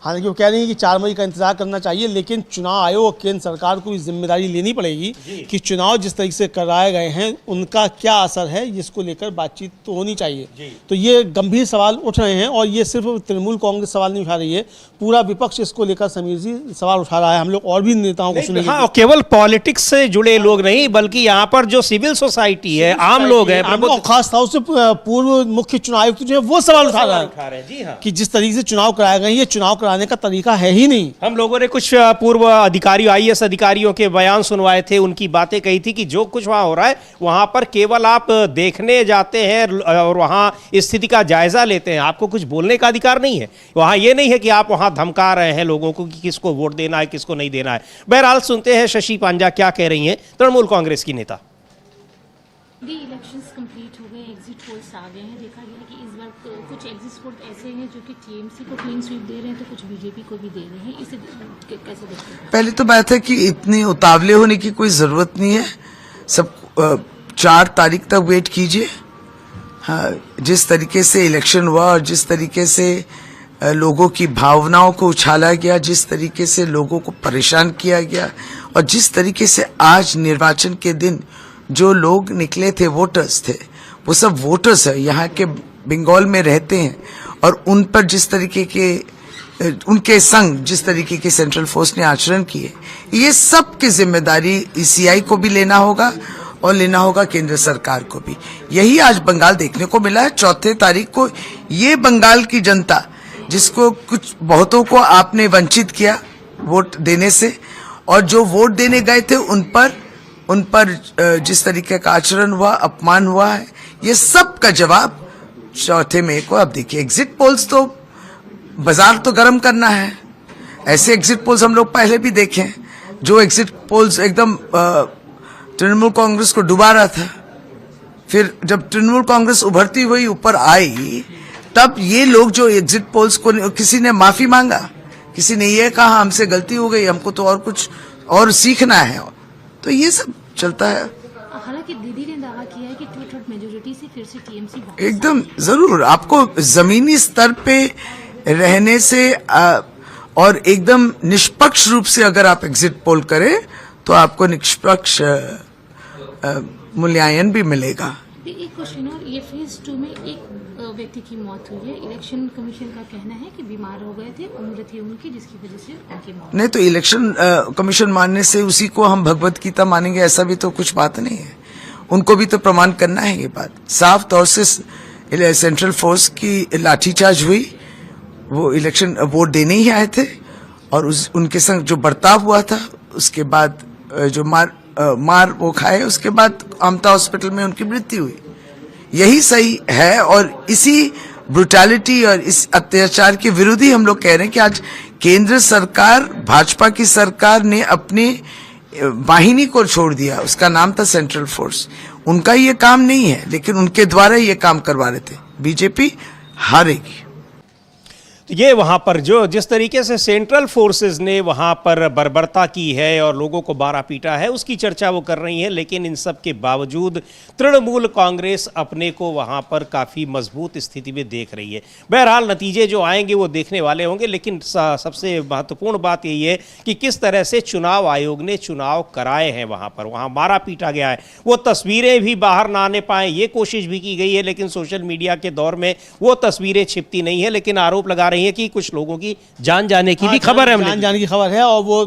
हालांकि वो कह रही हैं कि 4 मई का इंतजार करना चाहिए, लेकिन चुनाव आयोग और केंद्र सरकार को भी जिम्मेदारी लेनी पड़ेगी कि चुनाव जिस तरीके से कराए गए हैं उनका क्या असर है, इसको लेकर बातचीत तो होनी चाहिए। तो ये गंभीर सवाल उठ रहे हैं, और ये सिर्फ तृणमूल कांग्रेस सवाल नहीं उठा रही है, पूरा विपक्ष इसको लेकर समीर जी सवाल उठा रहा है। हम लोग और भी नेताओं को सुनेंगे। हाँ, केवल पॉलिटिक्स से जुड़े लोग नहीं, बल्कि यहाँ पर जो सिविल सोसाइटी है, आम लोग हैं, खास तौर से पूर्व मुख्य चुनाव आयुक्त जो है वो सवाल उठा रहा है जी हाँ, कि जिस तरीके से चुनाव कराए गए, ये चुनाव कराने का तरीका है ही नहीं। हम लोगों ने कुछ पूर्व अधिकारियों, IAS अधिकारियों के बयान सुनवाए थे, उनकी बातें कही थी कि जो कुछ वहाँ हो रहा है, वहाँ पर केवल आप देखने जाते हैं और वहाँ स्थिति का जायजा लेते हैं, आपको कुछ बोलने का अधिकार नहीं है। वहाँ ये नहीं है कि आप वहाँ धमका रहे हैं लोगों को कि किसको वोट देना है, किसको नहीं देना है। बहरहाल सुनते हैं शशि पांजा क्या कह रही हैं, तृणमूल कांग्रेस की नेता। इलेक्शंस कंप्लीट हो गए, एग्जिट पोल्स आ गए हैं, देखा गया कि इस बार तो कुछ एग्जिट पोल ऐसे हैं जो कि TMC को क्लीन स्वीप दे रहे हैं, तो कुछ बीजेपी को भी दे रहे हैं। इसे कैसे देखते हैं? पहले तो बात है कि इतनी उतावले होने की कोई जरूरत नहीं है। सब 4 तारीख तक वेट कीजिए। हाँ, जिस तरीके से इलेक्शन हुआ और जिस तरीके से लोगों की भावनाओं को उछाला गया, जिस तरीके से लोगों को परेशान किया गया, और जिस तरीके से आज निर्वाचन के दिन जो लोग निकले थे, वोटर्स थे, वो सब वोटर्स है, यहाँ के बंगाल में रहते हैं, और उन पर जिस तरीके के उनके संग जिस तरीके के सेंट्रल फोर्स ने आचरण किए, ये सब की जिम्मेदारी ईसीआई को भी लेना होगा और लेना होगा केंद्र सरकार को भी। यही आज बंगाल देखने को मिला है। 4 तारीख को ये बंगाल की जनता, जिसको कुछ बहुतों को आपने वंचित किया वोट देने से, और जो वोट देने गए थे उन पर जिस तरीके का आचरण हुआ, अपमान हुआ है, ये सब का जवाब 4 मई को आप देखिए। एग्जिट पोल्स तो बाजार तो गर्म करना है। ऐसे एग्जिट पोल्स हम लोग पहले भी देखे हैं, जो एग्जिट पोल्स एकदम तृणमूल कांग्रेस को डुबा रहा था। फिर जब तृणमूल कांग्रेस उभरती हुई ऊपर आई, तब ये लोग जो एग्जिट पोल्स को, किसी ने माफी मांगा, किसी ने ये कहा हमसे गलती हो गई, हमको तो और कुछ और सीखना है, तो ये सब चलता है। हालांकि दीदी ने दावा किया है कि 2/3 मेजोरिटी से फिर से टीएमसी एकदम जरूर आपको जमीनी स्तर पे रहने से और एकदम निष्पक्ष रूप से अगर आप एग्जिट पोल करें तो आपको निष्पक्ष मूल्यांकन भी मिलेगा। एक क्वेश्चन और, ये फेज 2 में एक व्यक्ति की मौत हुई है। इलेक्शन कमीशन का कहना है कि बीमार हो गए थे, उम्र थी उनकी, जिसकी वजह से उनकी मौत। नहीं तो इलेक्शन कमीशन मानने से उसी को हम भगवत गीता मानेंगे, ऐसा भी तो कुछ बात नहीं है। उनको भी तो प्रमाण करना है। ये बात साफ तौर से सेंट्रल फोर्स की लाठीचार्ज हुई, वो इलेक्शन वोट देने ही आए थे, और उनके संग जो बर्ताव हुआ था, उसके बाद जो मार वो खाए, उसके बाद आमता हॉस्पिटल में उनकी मृत्यु हुई। यही सही है, और इसी ब्रुटैलिटी और इस अत्याचार के विरुद्ध ही हम लोग कह रहे हैं कि आज केंद्र सरकार, भाजपा की सरकार ने अपनी वाहिनी को छोड़ दिया। उसका नाम था सेंट्रल फोर्स। उनका ये काम नहीं है, लेकिन उनके द्वारा ये काम करवा रहे थे। बीजेपी हारेगी। तो ये वहाँ पर जो जिस तरीके से सेंट्रल फोर्सेस ने वहाँ पर बर्बरता की है और लोगों को बारा पीटा है, उसकी चर्चा वो कर रही हैं, लेकिन इन सब के बावजूद तृणमूल कांग्रेस अपने को वहाँ पर काफ़ी मजबूत स्थिति में देख रही है। बहरहाल नतीजे जो आएंगे वो देखने वाले होंगे, लेकिन सबसे महत्वपूर्ण बात यही है कि किस तरह से चुनाव आयोग ने चुनाव कराए हैं। वहाँ पर वहाँ मारा पीटा गया है। वो तस्वीरें भी बाहर ना आने पाएँ, ये कोशिश भी की गई है, लेकिन सोशल मीडिया के दौर में वो तस्वीरें छिपती नहीं है। लेकिन आरोप लगा रही है कि कुछ लोगों की जान जाने की भी खबर है, जान जाने की खबर है। और वो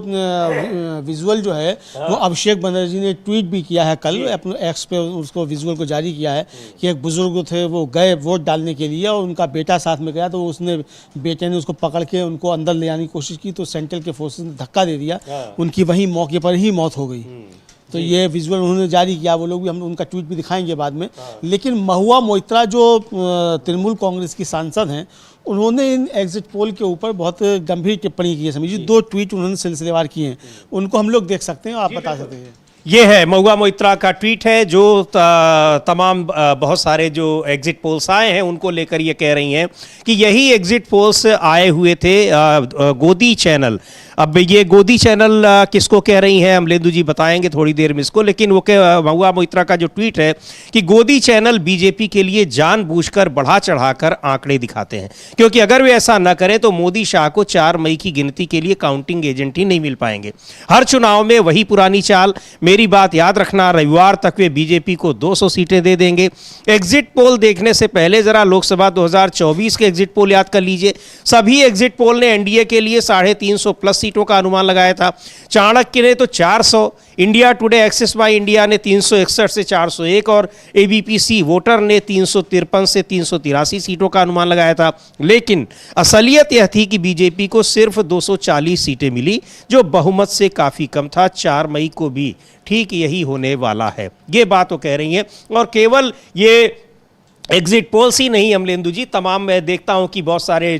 विजुअल जो है वो अभिषेक बनर्जी ने ट्वीट भी किया है कल, अपने एक्स पे उसको विजुअल को जारी किया है कि एक बुजुर्ग थे, वो गए वोट डालने के लिए और उनका बेटा साथ में गया, तो उसने बेटे ने उसको पकड़ के उनको अंदर ले जाने की कोशिश की, तो सेंट्रल के फोर्सेस ने धक्का दे दिया, उनकी वहीं मौके पर ही मौत हो गई। तो ये विजुअल उन्होंने जारी किया, वो लोग भी, हम उनका ट्वीट भी दिखाएंगे बाद में। लेकिन महुआ मोइत्रा जो तृणमूल कांग्रेस की सांसद हैं, उन्होंने इन एग्जिट पोल के ऊपर बहुत गंभीर टिप्पणी की है। समझिए 2 ट्वीट उन्होंने सिलसिलेवार किए हैं, उनको हम लोग देख सकते हैं, आप बता सकते हैं। ये है महुआ मोइत्रा का ट्वीट है, जो तमाम बहुत सारे जो एग्जिट पोल्स आए हैं उनको लेकर ये कह रही हैं कि यही एग्जिट पोल्स आए हुए थे गोदी चैनल। अब ये गोदी चैनल किसको कह रही हैं अमलेंदु जी बताएंगे थोड़ी देर में इसको, लेकिन वो महुआ मोइत्रा का जो ट्वीट है कि गोदी चैनल बीजेपी के लिए जानबूझकर बढ़ा चढ़ाकर आंकड़े दिखाते हैं, क्योंकि अगर वे ऐसा न करें तो मोदी शाह को 4 मई की गिनती के लिए काउंटिंग एजेंट ही नहीं मिल पाएंगे। हर चुनाव में वही पुरानी चाल। मेरी बात याद रखना, रविवार तक वे बीजेपी को 200 सीटें दे देंगे। एग्जिट पोल देखने से पहले जरा लोकसभा 2024 के एग्जिट पोल याद कर लीजिए। सभी एग्जिट पोल ने एनडीए के लिए 350 प्लस सीटों का अनुमान लगाया था। चाणक्य ने तो 400, India today axis by India ने 361 से 401 और एबीपीसी वोटर ने 353 से 383 सीटों का अनुमान लगाया था। लेकिन असलियत यह थी कि बीजेपी को सिर्फ 240 सीटें मिली, जो बहुमत से काफ़ी कम था। 4 मई को भी ठीक यही होने वाला है, ये बात वो कह रही हैं। और केवल ये एग्जिट पोल्स ही नहीं अमलेंदु जी, तमाम मैं देखता हूं कि बहुत सारे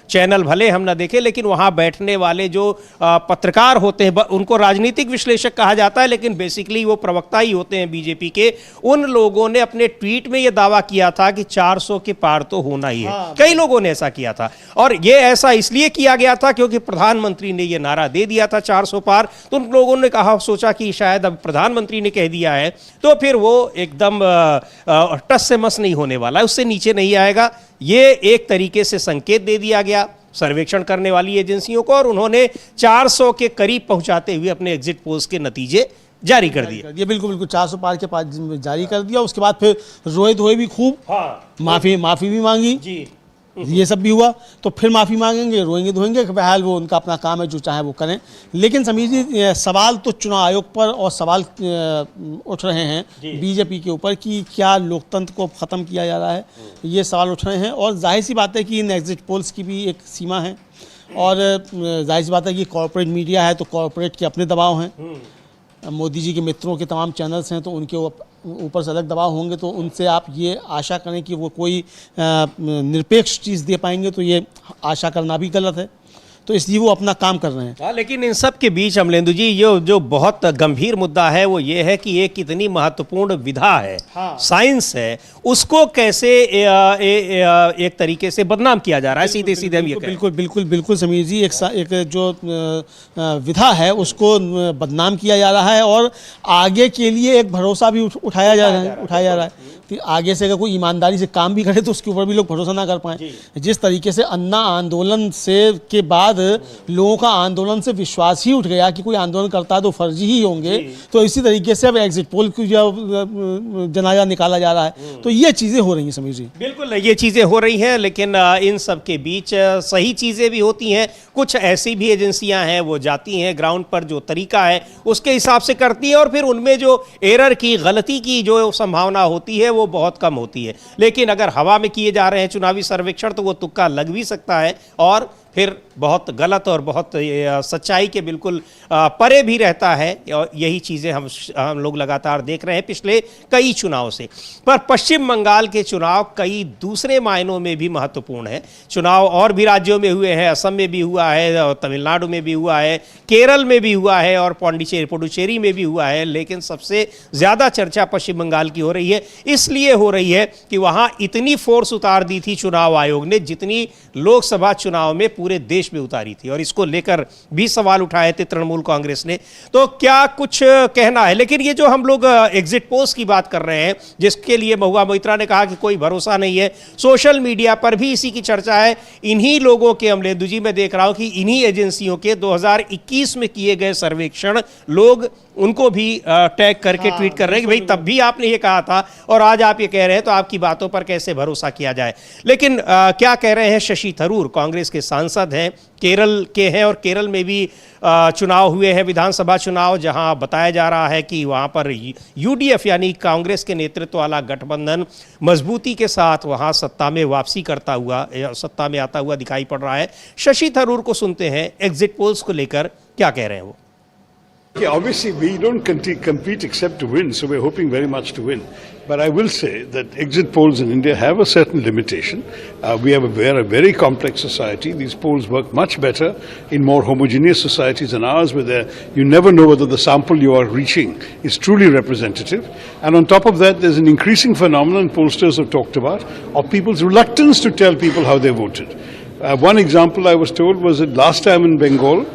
चैनल भले हम ना देखें, लेकिन वहां बैठने वाले जो पत्रकार होते हैं, उनको राजनीतिक विश्लेषक कहा जाता है, लेकिन बेसिकली वो प्रवक्ता ही होते हैं बीजेपी के। उन लोगों ने अपने ट्वीट में ये दावा किया था कि 400 के पार तो होना ही है। कई लोगों ने ऐसा किया था, और ये ऐसा इसलिए किया गया था क्योंकि प्रधानमंत्री ने ये नारा दे दिया था 400 पार। तो उन लोगों ने कहा, सोचा कि शायद अब प्रधानमंत्री ने कह दिया है तो फिर वो एकदम टस से मस नहीं होने वाला है, उससे नीचे नहीं आएगा। ये एक तरीके से संकेत दे दिया गया सर्वेक्षण करने वाली एजेंसियों को, और उन्होंने 400 के करीब पहुंचाते हुए अपने एग्जिट पोल्स के नतीजे जारी कर दिए। ये बिल्कुल 400 पार के पास जारी कर दिया। उसके बाद फिर रोए धोए भी खूब, माफी भी मांगी जी, ये सब भी हुआ। तो फिर माफ़ी मांगेंगे, रोएंगे धोएंगे, बहरहाल वो उनका अपना काम है, जो चाहे वो करें। लेकिन समीर जी, सवाल तो चुनाव आयोग पर और सवाल उठ रहे हैं बीजेपी के ऊपर कि क्या लोकतंत्र को ख़त्म किया जा रहा है, ये सवाल उठ रहे हैं। और जाहिर सी बात है कि इन एग्जिट पोल्स की भी एक सीमा है, और जाहिर सी बात है कि कॉर्पोरेट मीडिया है तो कॉर्पोरेट के अपने दबाव हैं। मोदी जी के मित्रों के तमाम चैनल्स हैं तो उनके ऊपर से अलग दबाव होंगे, तो उनसे आप ये आशा करें कि वो कोई निरपेक्ष चीज़ दे पाएंगे, तो ये आशा करना भी गलत है। तो इसलिए वो अपना काम कर रहे हैं। हाँ, लेकिन इन सब के बीच अमलेंदु जी, ये जो बहुत गंभीर मुद्दा है वो ये है कि एक इतनी महत्वपूर्ण विधा है, साइंस है, उसको कैसे एक तरीके से बदनाम किया जा रहा है, सीधे सीधे हम ये कहें। बिल्कुल समीर जी, एक जो विधा है उसको बदनाम किया जा रहा है, और आगे के लिए एक भरोसा भी उठाया जा रहा है कि आगे से अगर कोई ईमानदारी से काम भी करे तो उसके ऊपर भी लोग भरोसा ना कर पाएं। जिस तरीके से अन्ना आंदोलन के बाद लोगों का आंदोलन से विश्वास ही उठ गया कि कोई आंदोलन करता है तो फर्जी ही होंगे, तो इसी तरीके से अब एग्जिट पोल की जनाजा निकाला जा रहा है। तो ये चीज़ें हो रही हैं समीर जी। बिल्कुल ये चीज़ें हो रही हैं, लेकिन इन सब के बीच सही चीज़ें भी होती हैं। कुछ ऐसी भी एजेंसियां हैं वो जाती हैं ग्राउंड पर, जो तरीका है उसके हिसाब से करती हैं, और फिर उनमें जो एरर की, गलती की जो संभावना होती है वो बहुत कम होती है। लेकिन अगर हवा में किए जा रहे हैं चुनावी सर्वेक्षण तो वो तुक्का लग भी सकता है, और फिर बहुत गलत और बहुत सच्चाई के बिल्कुल परे भी रहता है। और यही चीज़ें हम लोग लगातार देख रहे हैं पिछले कई चुनाव से। पर पश्चिम बंगाल के चुनाव कई दूसरे मायनों में भी महत्वपूर्ण है। चुनाव और भी राज्यों में हुए हैं, असम में भी हुआ है, तमिलनाडु में भी हुआ है, केरल में भी हुआ है, और पुडुचेरी में भी हुआ है। लेकिन सबसे ज़्यादा चर्चा पश्चिम बंगाल की हो रही है, इसलिए हो रही है कि वहाँ इतनी फोर्स उतार दी थी चुनाव आयोग ने जितनी लोकसभा चुनाव में पूरे देश में उतारी थी, और इसको लेकर भी सवाल उठाए थे तृणमूल कांग्रेस ने। तो क्या कुछ कहना है? लेकिन ये जो हम लोग एग्जिट पोल्स की बात कर रहे हैं, जिसके लिए महुआ मोइत्रा ने कहा कि कोई भरोसा नहीं है, सोशल मीडिया पर भी इसी की चर्चा है। इन्हीं लोगों के, अमलेंदु जी मैं देख रहा हूं कि इन्हीं एजेंसियों के 2021 में किए गए सर्वेक्षण लोग उनको भी टैग करके ट्वीट कर रहे हैं कि भाई तब भी आपने ये कहा था और आज आप ये कह रहे हैं, तो आपकी बातों पर कैसे भरोसा किया जाए। लेकिन क्या कह रहे हैं शशि थरूर, कांग्रेस के सांसद हैं, केरल के हैं, और केरल में भी चुनाव हुए हैं, विधानसभा चुनाव, जहां बताया जा रहा है कि वहां पर यूडीएफ यानी कांग्रेस के नेतृत्व वाला गठबंधन मजबूती के साथ वहां सत्ता में वापसी करता हुआ, सत्ता में आता हुआ दिखाई पड़ रहा है। शशि थरूर को सुनते हैं, एग्जिट पोल्स को लेकर क्या कह रहे हैं वो। Okay, obviously, we don't compete except to win, so we're hoping very much to win. But I will say that exit polls in India have a certain limitation. We are a very complex society. These polls work much better in more homogeneous societies than ours, where you never know whether the sample you are reaching is truly representative. And on top of that, there's an increasing phenomenon pollsters have talked about of people's reluctance to tell people how they voted. One example I was told was that last time in Bengal,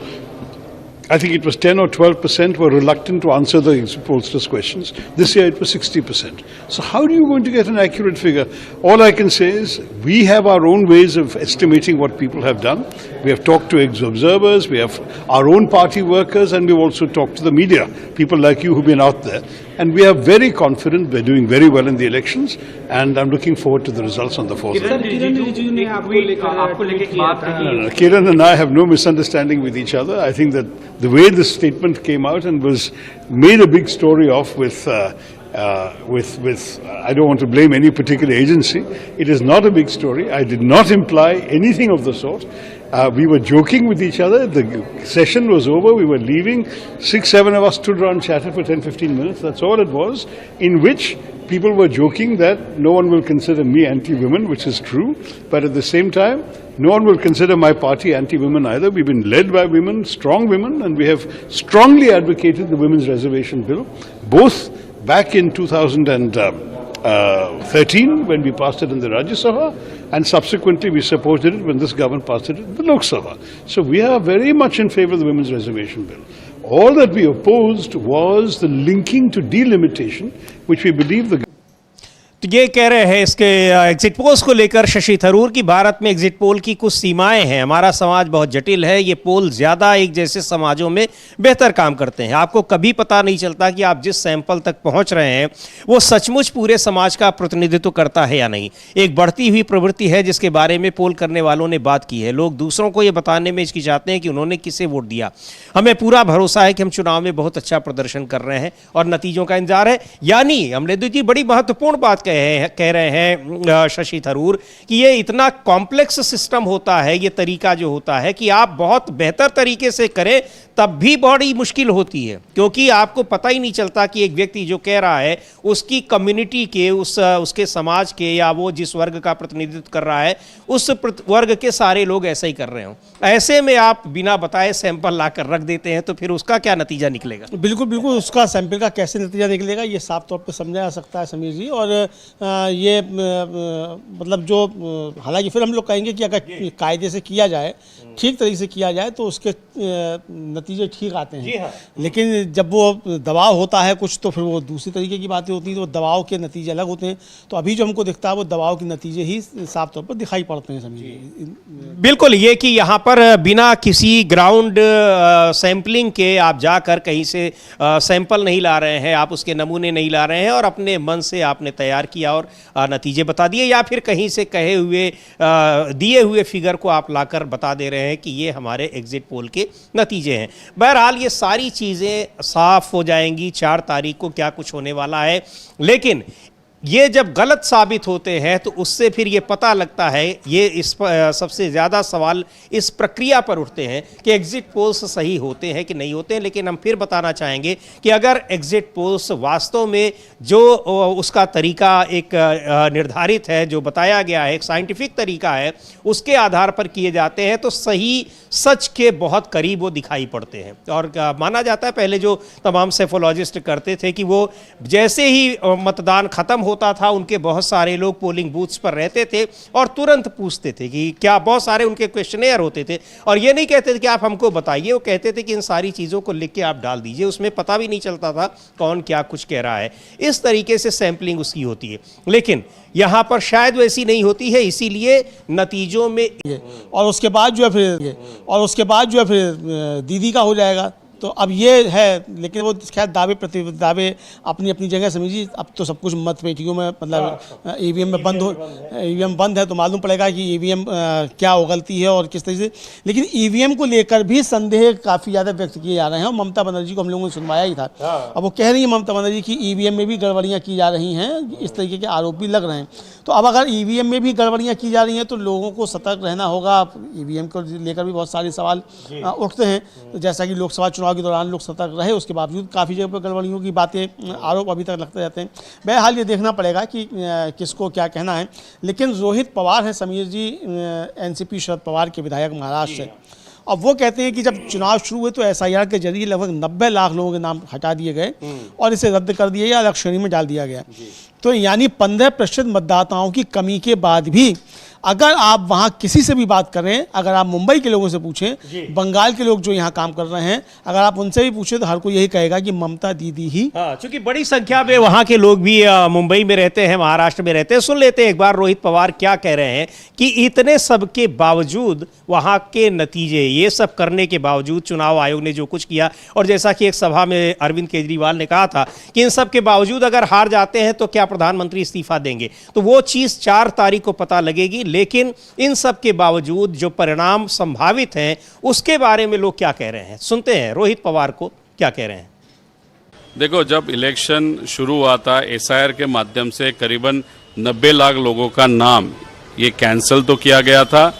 I think it was 10 or 12% were reluctant to answer the pollsters' questions. This year it was 60%. So how are you going to get an accurate figure? All I can say is we have our own ways of estimating what people have done. We have talked to observers, we have our own party workers, and we've also talked to the media, people like you who've been out there. And we are very confident we're doing very well in the elections, and I'm looking forward to the results on the 4th. Kiran and I have no misunderstanding with each other. I think that the way this statement came out and was made a big story of with I don't want to blame any particular agency. It is not a big story. I did not imply anything of the sort. We were joking with each other. The session was over. We were leaving. 6-7 of us stood around, chatted for 10-15 minutes. That's all it was, in which people were joking that no one will consider me anti-women, which is true. But at the same time, no one will consider my party anti-women either. We've been led by women, strong women, and we have strongly advocated the Women's Reservation Bill, both back in 2013 when we passed it in the Rajya Sabha, and subsequently we supported it when this government passed it in the Lok Sabha. So we are very much in favor of the Women's Reservation Bill. All that we opposed was the linking to delimitation, which we believe the तो ये कह रहे हैं इसके एग्जिट पोल्स को लेकर शशि थरूर की भारत में एग्जिट पोल की कुछ सीमाएं हैं, हमारा समाज बहुत जटिल है, ये पोल ज़्यादा एक जैसे समाजों में बेहतर काम करते हैं। आपको कभी पता नहीं चलता कि आप जिस सैंपल तक पहुंच रहे हैं वो सचमुच पूरे समाज का प्रतिनिधित्व करता है या नहीं। एक बढ़ती हुई प्रवृत्ति है जिसके बारे में पोल करने वालों ने बात की है। लोग दूसरों को ये बताने में हिचकिचाते हैं कि उन्होंने किसे वोट दिया। हमें पूरा भरोसा है कि हम चुनाव में बहुत अच्छा प्रदर्शन कर रहे हैं और नतीजों का इंतजार है। यानी अमलेंदु जी बड़ी महत्वपूर्ण बात कह रहे हैं शशि थरूर कि ये इतना कॉम्प्लेक्स सिस्टम होता है, ये तरीका जो होता है कि आप बहुत बेहतर तरीके से करें तब भी बड़ी मुश्किल होती है, क्योंकि आपको पता ही नहीं चलता कि एक व्यक्ति जो कह रहा है उसकी कम्युनिटी के उसके समाज के या वो जिस वर्ग का प्रतिनिधित्व कर रहा है उस वर्ग के सारे लोग ऐसा ही कर रहे हो। ऐसे में आप बिना बताए सैंपल लाकर रख देते हैं तो फिर उसका क्या नतीजा निकलेगा? बिल्कुल बिल्कुल, उसका सैंपल का कैसे नतीजा निकलेगा ये साफ तौर पे समझा जा सकता है समीर जी। और ये मतलब जो हालांकि फिर हम लोग कहेंगे कि अगर कायदे से किया जाए, ठीक तरीके से किया जाए तो उसके नतीजे ठीक आते हैं। जी हाँ। लेकिन जब वो दबाव होता है कुछ तो फिर वो दूसरी तरीके की बातें होती हैं, तो दबाव के नतीजे अलग होते हैं। तो अभी जो हमको दिखता है वो दबाव के नतीजे ही साफ तौर पर दिखाई पड़ते हैं समीर जी। बिल्कुल, ये कि यहाँ पर बिना किसी ग्राउंड सैंपलिंग के आप जाकर कहीं से सैंपल नहीं ला रहे हैं, आप उसके नमूने नहीं ला रहे हैं और अपने मन से आपने तैयार किया और नतीजे बता दिए, या फिर कहीं से कहे हुए दिए हुए फिगर को आप लाकर बता दे रहे हैं कि ये हमारे एग्जिट पोल के नतीजे हैं। बहरहाल ये सारी चीज़ें साफ हो जाएंगी 4 तारीख को, क्या कुछ होने वाला है। लेकिन ये जब गलत साबित होते हैं तो उससे फिर ये पता लगता है, ये इस सबसे ज़्यादा सवाल इस प्रक्रिया पर उठते हैं कि एग्जिट पोल्स सही होते हैं कि नहीं होते हैं। लेकिन हम फिर बताना चाहेंगे कि अगर एग्जिट पोल्स वास्तव में जो उसका तरीका एक निर्धारित है, जो बताया गया है, एक साइंटिफिक तरीका है, उसके आधार पर किए जाते हैं तो सही सच के बहुत करीब वो दिखाई पड़ते हैं। और माना जाता है पहले जो तमाम सेफोलॉजिस्ट करते थे कि वो जैसे ही मतदान खत्म होता था उनके बहुत सारे लोग पोलिंग बूथ्स पर रहते थे और तुरंत पूछते थे कि क्या, बहुत सारे उनके क्वेश्चनेयर होते थे और ये नहीं कहते थे कि आप हमको बताइए, वो कहते थे कि इन सारी चीज़ों को लिख के आप डाल दीजिए, उसमें पता भी नहीं चलता था कौन क्या कुछ कह रहा है। इस तरीके से सैंपलिंग उसकी होती है, लेकिन यहाँ पर शायद वैसी नहीं होती है, इसीलिए नतीजों में और उसके बाद जो है फिर दीदी का हो जाएगा। तो अब ये है, लेकिन वो खैर दावे अपनी अपनी जगह समझिए। अब तो सब कुछ मत पेटियों में मतलब ईवीएम में ईवीएम बंद है तो मालूम पड़ेगा कि ईवीएम क्या गलती है और किस तरीके से। लेकिन ईवीएम को लेकर भी संदेह काफ़ी ज़्यादा व्यक्त किए जा रहे हैं और ममता बनर्जी को हम लोगों ने सुनवाया ही था। अब वो कह रही है ममता बनर्जी की ईवीएम में भी गड़बड़ियाँ की जा रही हैं, इस तरीके के आरोप भी लग रहे हैं। तो अब अगर ईवीएम में भी गड़बड़ियाँ की जा रही हैं तो लोगों को सतर्क रहना होगा। ईवीएम को लेकर भी बहुत सारे सवाल उठते हैं, तो जैसा कि लोकसभा चुनाव के दौरान लोग सतर्क रहे, उसके बावजूद काफ़ी जगह पर गड़बड़ियों की बातें आरोप अभी तक लगते रहते हैं। बहरहाल ये देखना पड़ेगा कि किसको क्या कहना है। लेकिन रोहित पवार हैं समीर जी, एनसीपी शरद पवार के विधायक महाराष्ट्र से, अब वो कहते हैं कि जब चुनाव शुरू हुए तो एसआईआर के जरिए लगभग 90 लाख लोगों के नाम हटा दिए गए और इसे रद्द कर दिया या अलग श्रेणी में डाल दिया गया। तो यानी 15% मतदाताओं की कमी के बाद भी अगर आप वहाँ किसी से भी बात करें, अगर आप मुंबई के लोगों से पूछें, बंगाल के लोग जो यहाँ काम कर रहे हैं, अगर आप उनसे भी पूछें तो हर कोई यही कहेगा कि ममता दीदी ही। हाँ, चूंकि बड़ी संख्या में वहाँ के लोग भी मुंबई में रहते हैं, महाराष्ट्र में रहते हैं। सुन लेते हैं एक बार रोहित पवार क्या कह रहे हैं कि इतने सब के बावजूद वहाँ के नतीजे, ये सब करने के बावजूद चुनाव आयोग ने जो कुछ किया, और जैसा कि एक सभा में अरविंद केजरीवाल ने कहा था कि इन सब के बावजूद अगर हार जाते हैं तो क्या प्रधानमंत्री इस्तीफा देंगे, तो वो चीज़ 4 तारीख को पता लगेगी। लेकिन इन सब के बावजूद जो परिणाम संभावित हैं उसके बारे में लोग क्या कह रहे हैं, सुनते हैं रोहित पवार को क्या कह रहे हैं। देखो, जब इलेक्शन शुरू हुआ था एसआईआर के माध्यम से करीबन 90 लाख लोगों का नाम ये कैंसिल तो किया गया था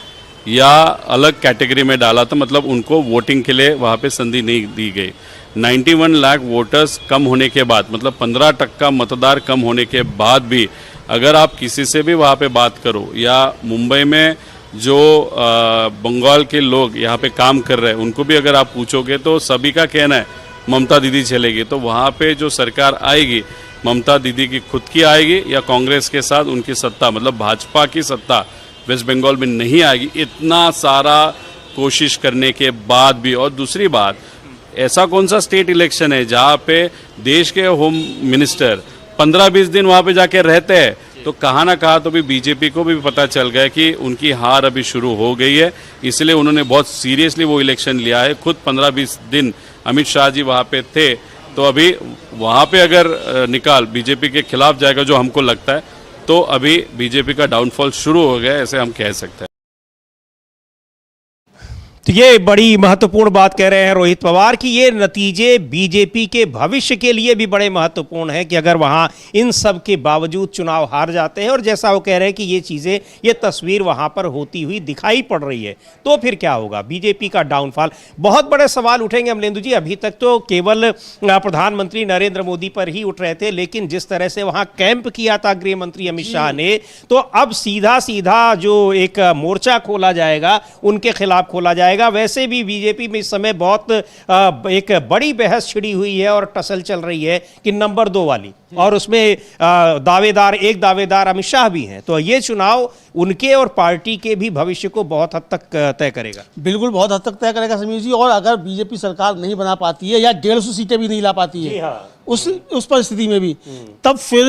या अलग कैटेगरी में डाला था, मतलब उनको वोटिंग के लिए वहाँ पे संधि नहीं दी गई। 91 लाख वोटर्स कम होने के बाद, मतलब 15% मतदार कम होने के बाद भी अगर आप किसी से भी वहाँ पे बात करो, या मुंबई में जो बंगाल के लोग यहाँ पे काम कर रहे हैं उनको भी अगर आप पूछोगे तो सभी का कहना है ममता दीदी चलेगी। तो वहाँ पे जो सरकार आएगी ममता दीदी की खुद की आएगी या कांग्रेस के साथ उनकी सत्ता, मतलब भाजपा की सत्ता वेस्ट बंगाल में नहीं आएगी, इतना सारा कोशिश करने के बाद भी। और दूसरी बात, ऐसा कौन सा स्टेट इलेक्शन है जहाँ पे देश के होम मिनिस्टर 15-20 दिन वहाँ पे जाके रहते हैं, तो कहाँ ना कहाँ तो भी बीजेपी को भी पता चल गया कि उनकी हार अभी शुरू हो गई है, इसलिए उन्होंने बहुत सीरियसली वो इलेक्शन लिया है। खुद 15-20 दिन अमित शाह जी वहाँ पे थे, तो अभी वहाँ पे अगर निकाल बीजेपी के खिलाफ जाएगा जो हमको लगता है, तो अभी बीजेपी का डाउनफॉल शुरू हो गया, ऐसे हम कह सकते हैं। तो ये बड़ी महत्वपूर्ण बात कह रहे हैं रोहित पवार कि ये नतीजे बीजेपी के भविष्य के लिए भी बड़े महत्वपूर्ण हैं कि अगर वहाँ इन सब के बावजूद चुनाव हार जाते हैं और जैसा वो कह रहे हैं कि ये चीज़ें, ये तस्वीर वहाँ पर होती हुई दिखाई पड़ रही है, तो फिर क्या होगा बीजेपी का डाउनफॉल। बहुत बड़े सवाल उठेंगे अमलेंदु जी। अभी तक तो केवल प्रधानमंत्री नरेंद्र मोदी पर ही उठ रहे थे, लेकिन जिस तरह से वहाँ कैंप किया था गृह मंत्री अमित शाह ने, तो अब सीधा सीधा जो एक मोर्चा खोला जाएगा उनके खिलाफ खोला जाएगा। वैसे भी बीजेपी में इस समय बहुत एक बड़ी बहस छिड़ी हुई है और टसल चल रही है कि नंबर 2 वाली, और उसमें एक दावेदार अमित शाह भी हैं। तो ये चुनाव उनके और पार्टी के भी भविष्य को बहुत हद तक तय करेगा। बिल्कुल बहुत हद तक तय करेगा समीर जी। और अगर बीजेपी सरकार नहीं बना पाती है या 150 सीटें भी नहीं ला पाती है, हाँ। उस परिस्थिति में भी तब फिर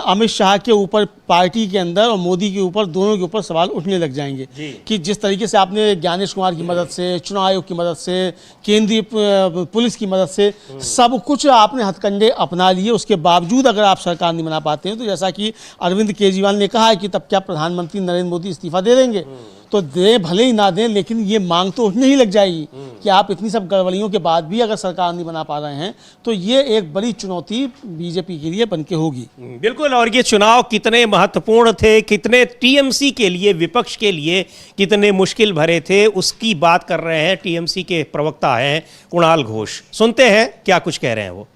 अमित शाह के ऊपर, पार्टी के अंदर और मोदी के ऊपर, दोनों के ऊपर सवाल उठने लग जाएंगे कि जिस तरीके से आपने ज्ञानेश कुमार की मदद से, चुनाव आयोग की मदद से, केंद्रीय पुलिस की मदद से सब कुछ आपने हथकंडे अपना लिए, उसके बावजूद अगर आप सरकार नहीं बना पाते हैं, तो जैसा कि अरविंद केजरीवाल ने कहा है कि तब क्या प्रधानमंत्री नरेंद्र मोदी इस्तीफा दे देंगे? तो दे भले ही ना दें, लेकिन ये मांग तो उठने ही लग जाएगी कि आप इतनी सब गड़बड़ियों के बाद भी अगर सरकार नहीं बना पा रहे हैं, तो ये एक बड़ी चुनौती बीजेपी के लिए बनके होगी। बिल्कुल। और ये चुनाव कितने महत्वपूर्ण थे, कितने टीएमसी के लिए, विपक्ष के लिए कितने मुश्किल भरे थे, उसकी बात कर रहे हैं टीएमसी के प्रवक्ता हैं कुणाल घोष। सुनते हैं क्या कुछ कह रहे हैं वो।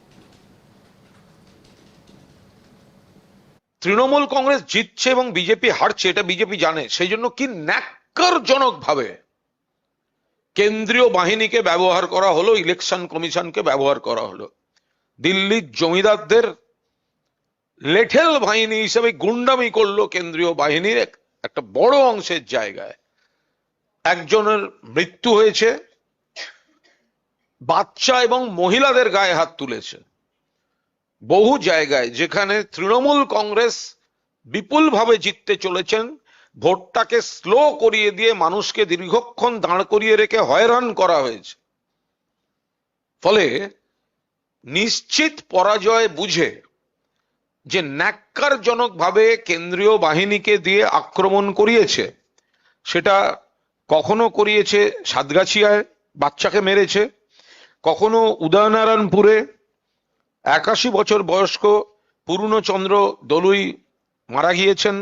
তৃণমূল কংগ্রেস জিতছে এবং বিজেপি হারছে এটা বিজেপি জানে, সেই জন্য কি ন্যাক্কারজনক ভাবে কেন্দ্রীয় বাহিনীকে ব্যবহার করা হলো, ইলেকশন কমিশনকে ব্যবহার করা হলো দিল্লির জমিদারদের লেঠেল বাহিনী হিসেবে গুন্ডামি করলো কেন্দ্রীয় বাহিনীর একটা বড় অংশের জায়গায়। একজনের মৃত্যু হয়েছে, বাচ্চা এবং মহিলাদের গায়ে হাত তুলেছে। বহু জায়গায় যেখানে তৃণমূল কংগ্রেস বিপুলভাবে জিততে চলেছেন, ভোটটাকে স্লো করিয়ে দিয়ে মানুষকে দীর্ঘক্ষণ দাঁড় করিয়ে রেখে হয়রান করা হয়েছে। ফলে নিশ্চিত পরাজয় বুঝে যে ন্যাক্কারজনকভাবে কেন্দ্রীয় বাহিনীকে দিয়ে আক্রমণ করিয়েছে, সেটা কখনো করিয়েছে সাতগাছিয়ায় বাচ্চাকে মেরেছে, কখনো উদয়নারায়ণপুরে 81 বছর বয়স্ক পূর্ণচন্দ্র দলুই মারা গিয়েছেন।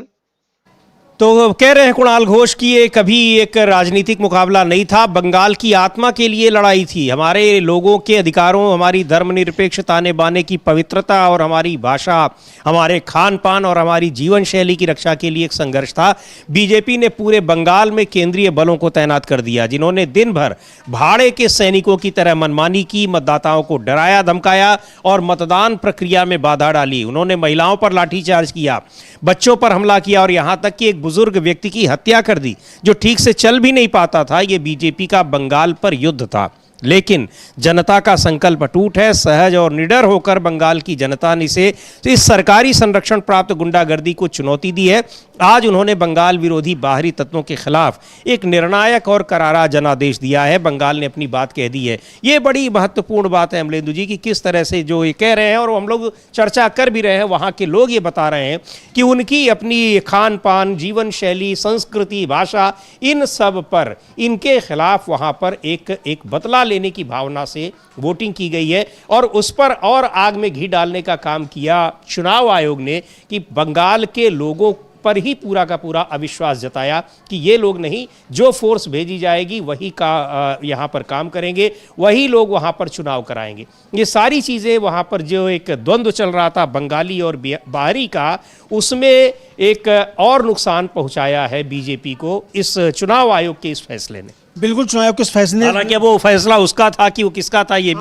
तो कह रहे हैं कुणाल घोष कि ये कभी एक राजनीतिक मुकाबला नहीं था, बंगाल की आत्मा के लिए लड़ाई थी, हमारे लोगों के अधिकारों, हमारी धर्मनिरपेक्ष ताने बाने की पवित्रता और हमारी भाषा, हमारे खान पान और हमारी जीवन शैली की रक्षा के लिए एक संघर्ष था। बीजेपी ने पूरे बंगाल में केंद्रीय बलों को तैनात कर दिया, जिन्होंने दिन भर भाड़े के सैनिकों की तरह मनमानी की, मतदाताओं को डराया धमकाया और मतदान प्रक्रिया में बाधा डाली। उन्होंने महिलाओं पर लाठीचार्ज किया, बच्चों पर हमला किया और यहाँ तक कि एक बुजुर्ग व्यक्ति की हत्या कर दी जो ठीक से चल भी नहीं पाता था। ये बीजेपी का बंगाल पर युद्ध था, लेकिन जनता का संकल्प अटूट है। सहज और निडर होकर बंगाल की जनता ने से इस सरकारी संरक्षण प्राप्त गुंडागर्दी को चुनौती दी है। आज उन्होंने बंगाल विरोधी बाहरी तत्वों के खिलाफ एक निर्णायक और करारा जनादेश दिया है। बंगाल ने अपनी बात कह दी है। ये बड़ी महत्वपूर्ण बात है अमलेंदु जी कि किस तरह से जो ये कह रहे हैं और हम लोग चर्चा कर भी रहे हैं, वहाँ के लोग ये बता रहे हैं कि उनकी अपनी खान पान, जीवन शैली, संस्कृति, भाषा, इन सब पर इनके खिलाफ वहाँ पर एक बदला लेने की भावना से वोटिंग की गई है और उस पर और आग में घी डालने का काम किया चुनाव आयोग ने कि बंगाल के लोगों पर ही पूरा का पूरा अविश्वास जताया कि ये लोग नहीं, जो फोर्स भेजी जाएगी वही का यहाँ पर काम करेंगे, वही लोग वहाँ पर चुनाव कराएंगे। ये सारी चीज़ें वहाँ पर जो एक द्वंद्व चल रहा था बंगाली और बाहरी का, उसमें एक और नुकसान पहुँचाया है बीजेपी को इस चुनाव आयोग के इस फैसले ने। बिल्कुल चुनाव आयोग के इस फैसले हालांकि वो फैसला उसका था कि वो किसका था ये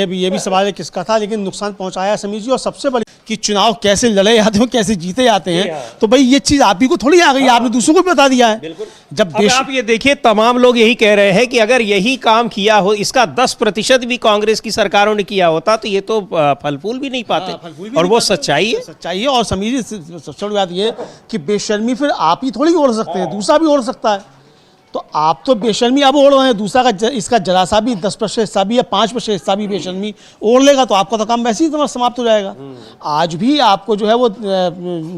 भी सवाल है किसका था, लेकिन नुकसान पहुंचाया समीर जी। और सबसे बड़ी कि चुनाव कैसे लड़े जाते हैं, कैसे जीते जाते हैं, तो भाई ये चीज आप ही को थोड़ी आ गई, आपने दूसरों को भी बता दिया है। जब अब आप ये देखिए, तमाम लोग यही कह रहे हैं कि अगर यही काम किया हो, इसका 10% भी कांग्रेस की सरकारों ने किया होता तो ये तो फल फूल भी नहीं पाते, और वो सच्चाई है। और समीर जी सबसे बड़ी बात ये कि बेशर्मी फिर आप ही थोड़ी ओढ़ सकते हैं, दूसरा भी ओढ़ सकता है। तो आप तो बेशर्मी अब ओढ़ रहे हैं, दूसरा का इसका जरा सा भी 10% हिस्सा भी या 5% हिस्सा भी बेशर्मी ओढ़ लेगा तो आपका तो काम वैसे ही तुम्हारा समाप्त हो जाएगा। आज भी आपको जो है वो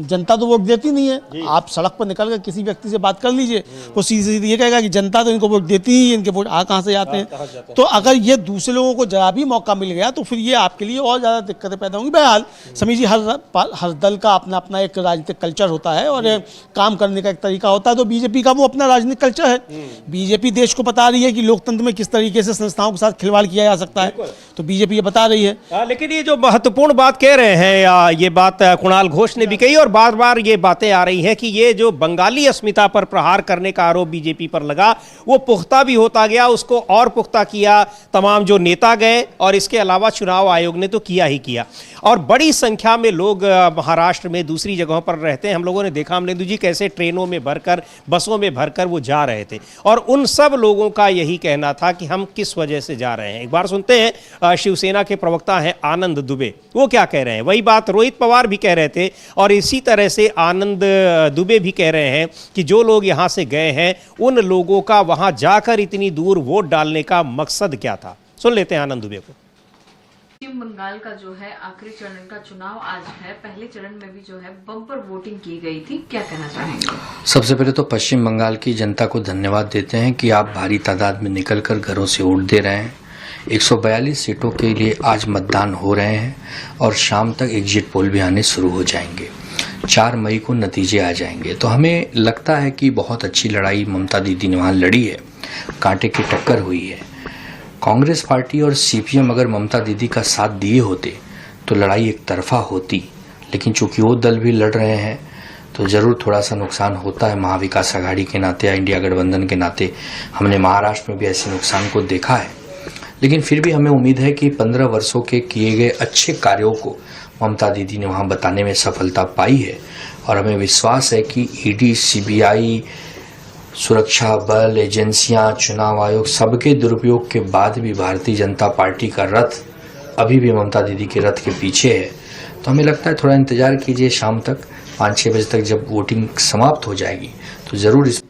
जनता तो वोट देती नहीं है। आप सड़क पर निकल कर किसी व्यक्ति से बात कर लीजिए, वो सीधे सीधे ये कहेगा कि जनता तो इनको वोट देती ही, इनके वोट कहाँ से जाते हैं। तो अगर ये दूसरे लोगों को जरा भी मौका मिल गया तो फिर ये आपके लिए और ज़्यादा दिक्कतें पैदा होंगी। बहरहाल समीर जी, हर दल का अपना अपना एक राजनीतिक कल्चर होता है और काम करने का एक तरीका होता है। तो बीजेपी का वो अपना राजनीतिक कल्चर है। बीजेपी देश को बता रही है कि लोकतंत्र में किस तरीके से संस्थाओं के साथ खिलवाड़ किया जा सकता है, तो बीजेपी ये बता रही है। लेकिन ये जो महत्वपूर्ण बात कह रहे हैं, ये बात कुणाल घोष ने भी कही और बार बार ये बातें आ रही हैं कि ये जो बंगाली अस्मिता पर प्रहार करने का आरोप बीजेपी पर लगा, वो पुख्ता भी होता गया, उसको और पुख्ता किया तमाम जो नेता गए, और इसके अलावा चुनाव आयोग ने तो किया ही किया। और बड़ी संख्या में लोग महाराष्ट्र में दूसरी जगहों पर रहते हैं। हम लोगों ने देखा, अमलेंदु जी, कैसे ट्रेनों में भरकर, बसों में भरकर वो जा रहे थे, और उन सब लोगों का यही कहना था कि हम किस वजह से जा रहे हैं। एक बार सुनते हैं शिवसेना के प्रवक्ता हैं आनंद दुबे, वो क्या कह रहे हैं। वही बात रोहित पवार भी कह रहे थे, और इसी तरह से आनंद दुबे भी कह रहे हैं कि जो लोग यहां से गए हैं, उन लोगों का वहां जाकर इतनी दूर वोट डालने का मकसद क्या था। सुन लेते हैं आनंद दुबे को। पश्चिम बंगाल का जो है आखिरी चरण का चुनाव आज है। पहले चरण में भी जो है बम्पर वोटिंग की गई थी, क्या कहना चाहेंगे? सबसे पहले तो पश्चिम बंगाल की जनता को धन्यवाद देते हैं कि आप भारी तादाद में निकलकर घरों से वोट दे रहे हैं। 142 सीटों के लिए आज मतदान हो रहे हैं और शाम तक एग्जिट पोल भी आने शुरू हो जाएंगे। 4 मई को नतीजे आ जाएंगे। तो हमें लगता है कि बहुत अच्छी लड़ाई ममता दीदी ने वहाँ लड़ी है, कांटे की टक्कर हुई है। कांग्रेस पार्टी और सीपीएम अगर ममता दीदी का साथ दिए होते तो लड़ाई एक तरफा होती, लेकिन चूंकि वो दल भी लड़ रहे हैं तो जरूर थोड़ा सा नुकसान होता है। महाविकास आघाड़ी के नाते या इंडिया गठबंधन के नाते हमने महाराष्ट्र में भी ऐसे नुकसान को देखा है, लेकिन फिर भी हमें उम्मीद है कि 15 वर्षों के किए गए अच्छे कार्यों को ममता दीदी ने वहाँ बताने में सफलता पाई है। और हमें विश्वास है कि ईडी, सीबीआई, सुरक्षा बल, एजेंसियां, चुनाव आयोग, सबके दुरुपयोग के बाद भी भारतीय जनता पार्टी का रथ अभी भी ममता दीदी के रथ के पीछे है। तो हमें लगता है थोड़ा इंतजार कीजिए, शाम तक 5-6 बजे तक जब वोटिंग समाप्त हो जाएगी तो जरूर इस।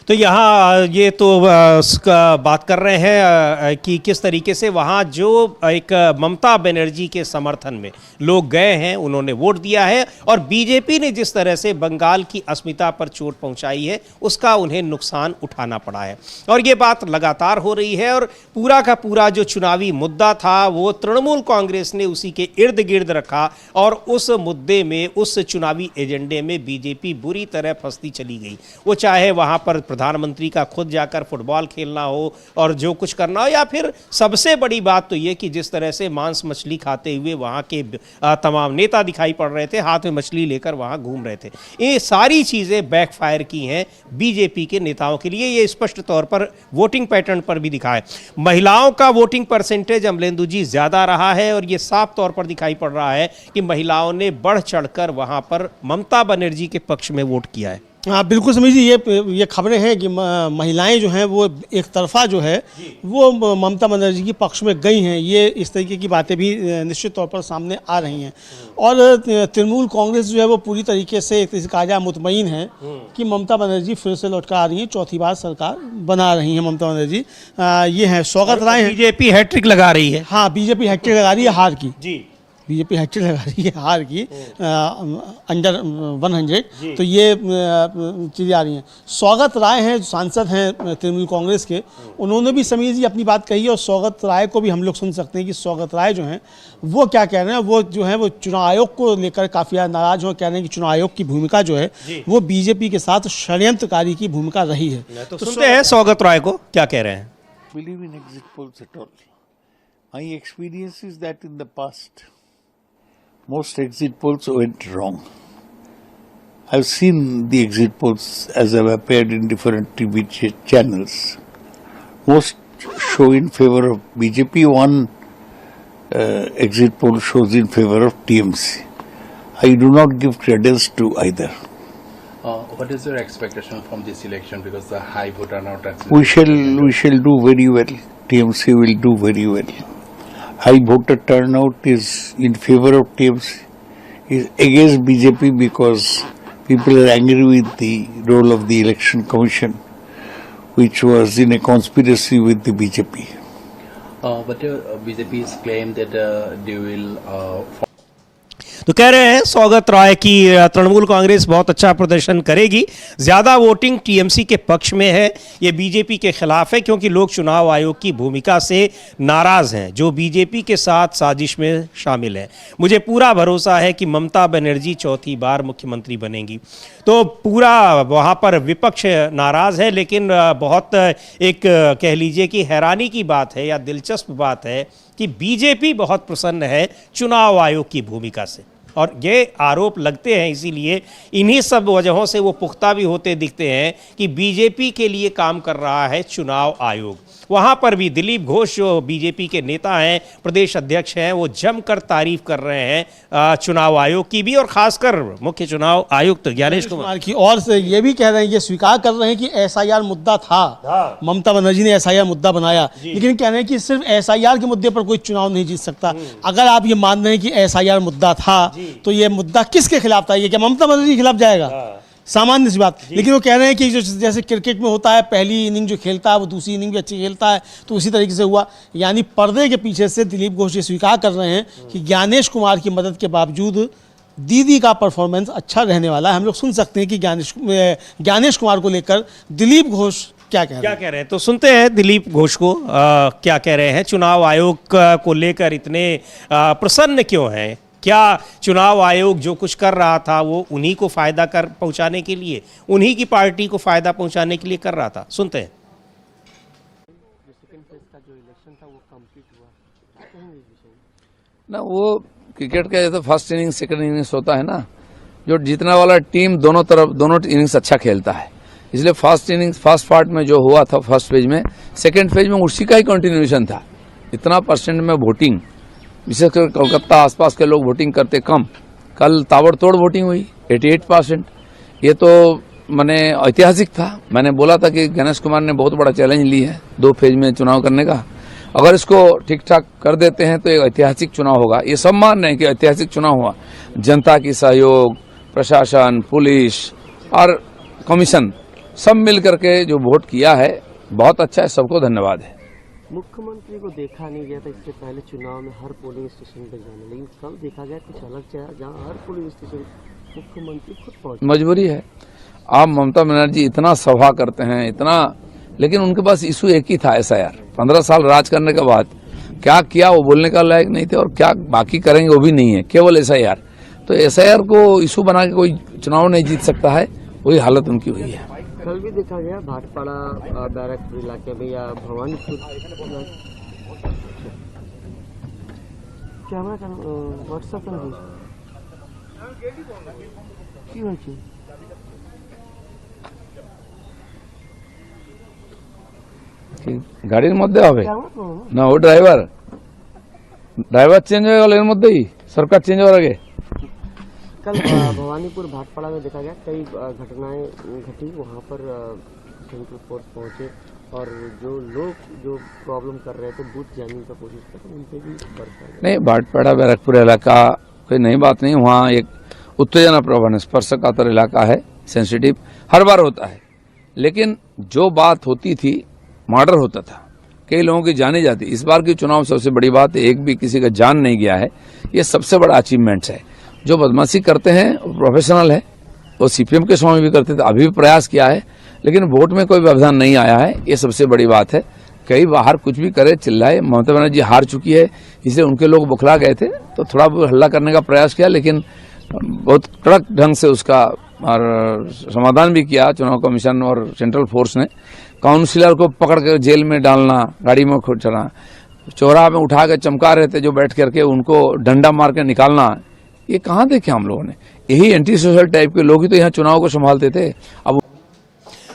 तो यहाँ ये तो बात कर रहे हैं कि किस तरीके से वहाँ जो एक ममता बनर्जी के समर्थन में लोग गए हैं, उन्होंने वोट दिया है, और बीजेपी ने जिस तरह से बंगाल की अस्मिता पर चोट पहुँचाई है उसका उन्हें नुकसान उठाना पड़ा है। और ये बात लगातार हो रही है, और पूरा का पूरा जो चुनावी मुद्दा था वो तृणमूल कांग्रेस ने उसी के इर्द गिर्द रखा, और उस मुद्दे में, उस चुनावी एजेंडे में बीजेपी बुरी तरह फंसती चली गई। वो चाहे वहाँ पर प्रधानमंत्री का खुद जाकर फुटबॉल खेलना हो और जो कुछ करना हो, या फिर सबसे बड़ी बात तो ये कि जिस तरह से मांस मछली खाते हुए वहाँ के तमाम नेता दिखाई पड़ रहे थे, हाथ में मछली लेकर वहाँ घूम रहे थे। ये सारी चीज़ें बैकफायर की हैं बीजेपी के नेताओं के लिए। ये स्पष्ट तौर पर वोटिंग पैटर्न पर भी दिखा है। महिलाओं का वोटिंग परसेंटेज अमलेंदु जी ज़्यादा रहा है, और ये साफ तौर पर दिखाई पड़ रहा है कि महिलाओं ने बढ़ चढ़कर वहाँ पर ममता बनर्जी के पक्ष में वोट किया है। हाँ बिल्कुल समीर जी, ये खबरें हैं कि महिलाएं जो हैं वो एक तरफा जो है वो ममता बनर्जी के पक्ष में गई हैं। ये इस तरीके की बातें भी निश्चित तौर पर सामने आ रही हैं। और तृणमूल कांग्रेस जो है वो पूरी तरीके से एक कहा जाए मुतमईन है कि ममता बनर्जी फिर से लौट कर आ रही हैं, चौथी बार सरकार बना रही हैं ममता बनर्जी। ये है सौगत राय हैं। बीजेपी हैट्रिक लगा रही है। हाँ, बीजेपी हैट्रिक लगा रही है हार की। जी, बीजेपी हैट्रिक लगा रही है हार की अंडर 100। तो ये चीज़ें आ रही हैं। सौगत राय हैं, सांसद हैं तृणमूल कांग्रेस के, उन्होंने भी समीर जी अपनी बात कही है, और सौगत राय को भी हम लोग सुन सकते हैं कि सौगत राय जो हैं वो क्या कह रहे हैं। वो जो है वो चुनाव आयोग को लेकर काफ़ी नाराज हो, कह रहे हैं कि चुनाव आयोग की भूमिका जो है वो बीजेपी के साथ षड्यंत्रकारी की भूमिका रही है। तो सुनते हैं सौगत राय को क्या कह रहे हैं। Believe in exit polls at all. My experience is that in the past, most exit polls went wrong. I've seen the exit polls as I've appeared in different TV channels. most show in favor of BJP. One exit poll shows in favor of TMC. I do not give credence to either. What is your expectation from this election because the high voter turnout? We shall do very well. TMC will do very well. High voter turnout is in favor of TMC, is against BJP because people are angry with the role of the election commission, which was in a conspiracy with the BJP. But BJP has claimed that they will. तो कह रहे हैं सौगत राय की तृणमूल कांग्रेस बहुत अच्छा प्रदर्शन करेगी, ज्यादा वोटिंग टीएमसी के पक्ष में है, ये बीजेपी के खिलाफ है क्योंकि लोग चुनाव आयोग की भूमिका से नाराज हैं जो बीजेपी के साथ साजिश में शामिल है। मुझे पूरा भरोसा है कि ममता बनर्जी चौथी बार मुख्यमंत्री बनेंगी। तो पूरा वहां पर विपक्ष नाराज है, लेकिन बहुत एक कह लीजिए कि हैरानी की बात है या दिलचस्प बात है कि बीजेपी बहुत प्रसन्न है चुनाव आयोग की भूमिका से, और ये आरोप लगते हैं इसीलिए इन्हीं सब वजहों से वो पुख्ता भी होते दिखते हैं कि बीजेपी के लिए काम कर रहा है चुनाव आयोग। वहां पर भी दिलीप घोष जो बीजेपी के नेता हैं, प्रदेश अध्यक्ष हैं, वो जमकर तारीफ कर रहे हैं चुनाव आयोग की भी, और खासकर मुख्य चुनाव आयुक्त ज्ञानेश कुमार की। और ये भी कह रहे हैं, ये स्वीकार कर रहे हैं कि एसआईआर मुद्दा था, ममता बनर्जी ने एसआईआर मुद्दा बनाया, लेकिन कह रहे हैं कि सिर्फ एसआईआर के मुद्दे पर कोई चुनाव नहीं जीत सकता। अगर आप ये मान रहे हैं कि एसआईआर मुद्दा था तो ये मुद्दा किसके खिलाफ था? ये क्या ममता बनर्जी के खिलाफ जाएगा? सामान्य सी बात। लेकिन वो कह रहे हैं कि जो जैसे क्रिकेट में होता है, पहली इनिंग जो खेलता है वो दूसरी इनिंग भी अच्छी खेलता है, तो उसी तरीके से हुआ। यानी पर्दे के पीछे से दिलीप घोष ये स्वीकार कर रहे हैं कि ज्ञानेश कुमार की मदद के बावजूद दीदी का परफॉर्मेंस अच्छा रहने वाला है। हम लोग सुन सकते हैं कि ज्ञानेश कुमार को लेकर दिलीप घोष क्या कह रहे हैं। तो सुनते हैं दिलीप घोष को क्या कह रहे हैं। चुनाव आयोग को लेकर इतने प्रसन्न क्यों हैं? क्या चुनाव आयोग जो कुछ कर रहा था वो उन्हीं को फायदा कर पहुंचाने के लिए, उन्हीं की पार्टी को फायदा पहुंचाने के लिए कर रहा था? सुनते हैं। ना वो क्रिकेट का जैसे फर्स्ट इनिंग्स सेकंड इनिंग्स होता है ना, जो जीतने वाला टीम दोनों इनिंग्स अच्छा खेलता है, इसलिए फर्स्ट पार्ट में जो हुआ था फर्स्ट फेज में, सेकंड फेज में उसी का ही कंटिन्यूएशन था। इतना परसेंट में वोटिंग, विशेषकर कोलकाता आसपास के लोग वोटिंग करते कम, कल ताबड़तोड़ वोटिंग हुई 88%। ये तो मैंने ऐतिहासिक था। मैंने बोला था कि गणेश कुमार ने बहुत बड़ा चैलेंज ली है 2 फेज में चुनाव करने का, अगर इसको ठीक ठाक कर देते हैं तो एक ऐतिहासिक चुनाव होगा। ये सब मान रहे हैं कि ऐतिहासिक चुनाव हुआ। जनता की सहयोग, प्रशासन, पुलिस और कमीशन सब मिल करके जो वोट किया है बहुत अच्छा है, सबको धन्यवाद है। मुख्यमंत्री को देखा नहीं गया था इससे पहले चुनाव में हर पोलिंग स्टेशन पर जाने, लेकिन कल देखा गया कुछ अलग जहाँ हर पोलिंग स्टेशन मुख्यमंत्री खुद पहुंचे। मजबूरी है। आप ममता बनर्जी इतना सभा करते हैं, इतना, लेकिन उनके पास इशू एक ही था, एसआईआर। 15 साल राज करने के बाद क्या किया वो बोलने का लायक नहीं थे, और क्या बाकी करेंगे वो भी नहीं है, केवल एसआईआर। तो एसआईआर को इशू बना के कोई चुनाव नहीं जीत सकता है, वही हालत उनकी हुई है। कल भी देखा गया भाटपाड़ा बैरकपुर इलाके में या भवानीपुर कैमरा व्हाट्सएप কি হয়েছে গাড়ির মধ্যে হবে না, ও ড্রাইভার চেঞ্জ হয়ে গেল এর মধ্যেই, সরকার চেঞ্জ হওয়ার আগে। कल भवानीपुर भाटपाड़ा में देखा गया कई घटनाएं घटी, वहां पर सेंट्रल फोर्स पहुंचे और जो लोग जो प्रॉब्लम कर रहे थे बूथ जैमिंग का कोशिश कर रहे उनसे भी बरसा नहीं। भाटपाड़ा बैरकपुर इलाका कोई नई बात नहीं, वहाँ एक उत्तेजना प्रवण स्पर्शकातर इलाका है, सेंसिटिव, हर बार होता है। लेकिन जो बात होती थी, मर्डर होता था, कई लोगों की जाने जाती। इस बार की चुनाव सबसे बड़ी बात है, एक भी किसी का जान नहीं गया है, ये सबसे बड़ा अचीवमेंट है। जो बदमाशी करते हैं वो प्रोफेशनल है, वो सीपीएम के समय भी करते थे, अभी भी प्रयास किया है, लेकिन वोट में कोई व्यवधान नहीं आया है, ये सबसे बड़ी बात है। कई बाहर कुछ भी करे, चिल्लाए, ममता बनर्जी हार चुकी है, इसलिए उनके लोग बुखला गए थे, तो थोड़ा बहुत हल्ला करने का प्रयास किया, लेकिन बहुत कड़क ढंग से उसका और समाधान भी किया चुनाव कमीशन और सेंट्रल फोर्स ने। काउंसिलर को पकड़ कर जेल में डालना, गाड़ी में चढ़ना, चौराहा में उठा कर चमका रहे थे जो बैठ करके, उनको डंडा मार के निकालना, ये कहाँ देखे हम लोगों ने? यही एंटी सोशल टाइप के लोग ही तो यहाँ चुनाव को संभालते थे। अब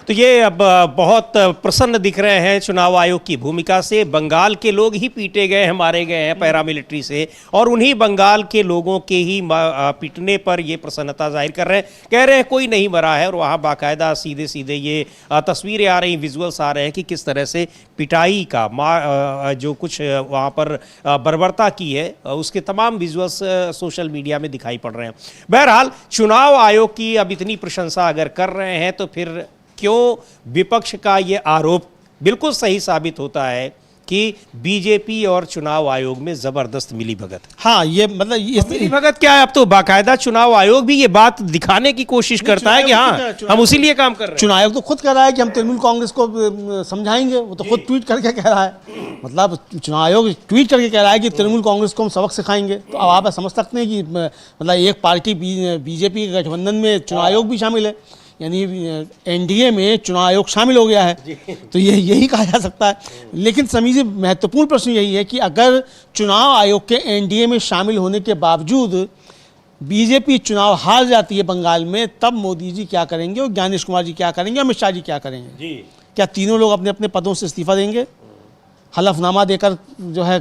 तो ये अब बहुत प्रसन्न दिख रहे हैं चुनाव आयोग की भूमिका से। बंगाल के लोग ही पीटे गए हैं, मारे गए हैं पैरामिलिट्री से, और उन्हीं बंगाल के लोगों के ही पीटने पर ये प्रसन्नता जाहिर कर रहे हैं। कह रहे हैं कोई नहीं मरा है, और वहाँ बाकायदा सीधे सीधे ये तस्वीरें आ रही, विजुअल्स आ रहे हैं कि किस तरह से पिटाई का जो कुछ वहाँ पर बर्बरता की है उसके तमाम विजुअल्स सोशल मीडिया में दिखाई पड़ रहे हैं। बहरहाल चुनाव आयोग की अब इतनी प्रशंसा अगर कर रहे हैं तो फिर क्यों विपक्ष का ये आरोप बिल्कुल सही साबित होता है कि बीजेपी और चुनाव आयोग में जबरदस्त मिलीभगत। हाँ, ये मतलब मिलीभगत क्या है, अब तो बाकायदा चुनाव आयोग भी ये बात दिखाने की कोशिश करता है कि हाँ हम उसी लिए काम कर रहे हैं। चुनाव आयोग तो खुद कह रहा है कि हम तृणमूल कांग्रेस को समझाएंगे, वो तो खुद ट्वीट करके कह रहा है। मतलब चुनाव आयोग ट्वीट करके कह रहा है कि तृणमूल कांग्रेस को हम सबक सिखाएंगे। तो अब आप समझ सकते हैं कि मतलब एक पार्टी बीजेपी के गठबंधन में चुनाव आयोग भी शामिल है, यानी एनडीए में चुनाव आयोग शामिल हो गया है। तो ये यही कहा जा सकता है। लेकिन समी जी, महत्वपूर्ण प्रश्न यही है कि अगर चुनाव आयोग के एनडीए में शामिल होने के बावजूद बीजेपी चुनाव हार जाती है बंगाल में, तब मोदी जी क्या करेंगे और ज्ञानेश कुमार जी क्या करेंगे, अमित शाह जी क्या करेंगे? क्या तीनों लोग अपने अपने पदों से इस्तीफा देंगे, हलफनामा देकर जो है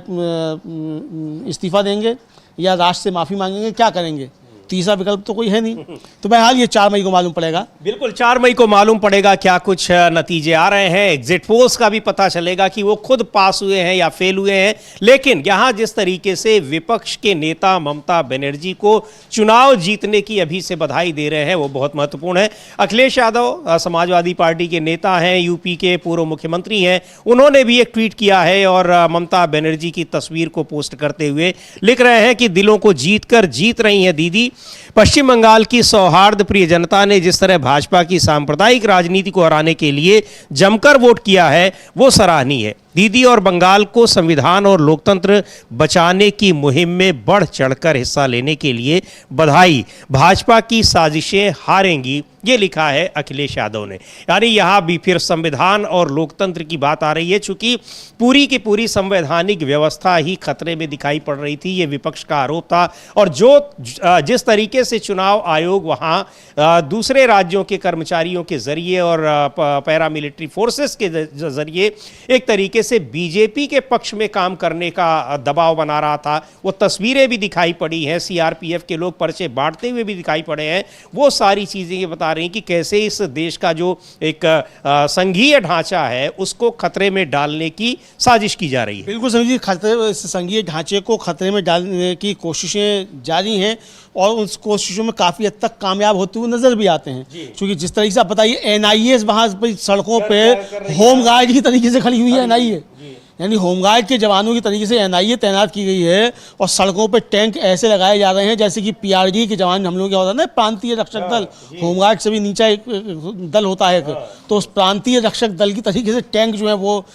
इस्तीफा देंगे, या राष्ट्र से माफ़ी मांगेंगे, क्या करेंगे? तीसरा विकल्प तो कोई है नहीं। तो बहरहाल ये 4 मई को मालूम पड़ेगा। बिल्कुल 4 मई को मालूम पड़ेगा क्या कुछ नतीजे आ रहे हैं। एग्जिट पोल्स का भी पता चलेगा कि वो खुद पास हुए हैं या फेल हुए हैं। लेकिन यहाँ जिस तरीके से विपक्ष के नेता ममता बनर्जी को चुनाव जीतने की अभी से बधाई दे रहे हैं वो बहुत महत्वपूर्ण है। अखिलेश यादव समाजवादी पार्टी के नेता हैं, यूपी के पूर्व मुख्यमंत्री हैं, उन्होंने भी एक ट्वीट किया है और ममता बनर्जी की तस्वीर को पोस्ट करते हुए लिख रहे हैं कि दिलों को जीत कर जीत रही हैं दीदी। पश्चिम बंगाल की सौहार्द प्रिय जनता ने जिस तरह भाजपा की सांप्रदायिक राजनीति को हराने के लिए जमकर वोट किया है वो सराहनीय है। दीदी और बंगाल को संविधान और लोकतंत्र बचाने की मुहिम में बढ़ चढ़कर हिस्सा लेने के लिए बधाई। भाजपा की साजिशें हारेंगी, ये लिखा है अखिलेश यादव ने। यानी यहाँ भी फिर संविधान और लोकतंत्र की बात आ रही है। चूंकि पूरी की पूरी संवैधानिक व्यवस्था ही खतरे में दिखाई पड़ रही थी, ये विपक्ष का आरोप था। और जिस तरीके से चुनाव आयोग वहाँ दूसरे राज्यों के कर्मचारियों के जरिए और पैरामिलिट्री फोर्सेस के जरिए एक तरीके से बीजेपी के पक्ष में काम करने का दबाव बना रहा था, वो तस्वीरें भी दिखाई पड़ी हैं, सीआरपीएफ के लोग पर्चे बांटते हुए भी दिखाई पड़े हैं। वो सारी चीज़ें ये बता रही कि कैसे इस देश का जो एक संघीय ढांचा है उसको खतरे में डालने की साजिश की जा रही है। बिल्कुल समझिए, खतरे इस संघीय ढांचे को खतरे में डालने की कोशिशें जारी हैं और उस कोशिशों में काफ़ी हद तक कामयाब होते हुए नजर भी आते हैं। क्योंकि जिस तरीके से आप बताइए, एनआईए वहाँ सड़कों पे होमगार्ड की तरीके से खड़ी हुई है। एनआईए यानी होमगार्ड के जवानों की तरीके से एनआईए तैनात की गई है और सड़कों पे टैंक ऐसे लगाए जा रहे हैं जैसे कि पीआरडी के जवान, हम लोग क्या होता है ना, प्रांतीय रक्षक दल, होमगार्ड से भी नीचा एक दल होता है, तो उस प्रांतीय रक्षक दल की तरीके से टैंक जो है वो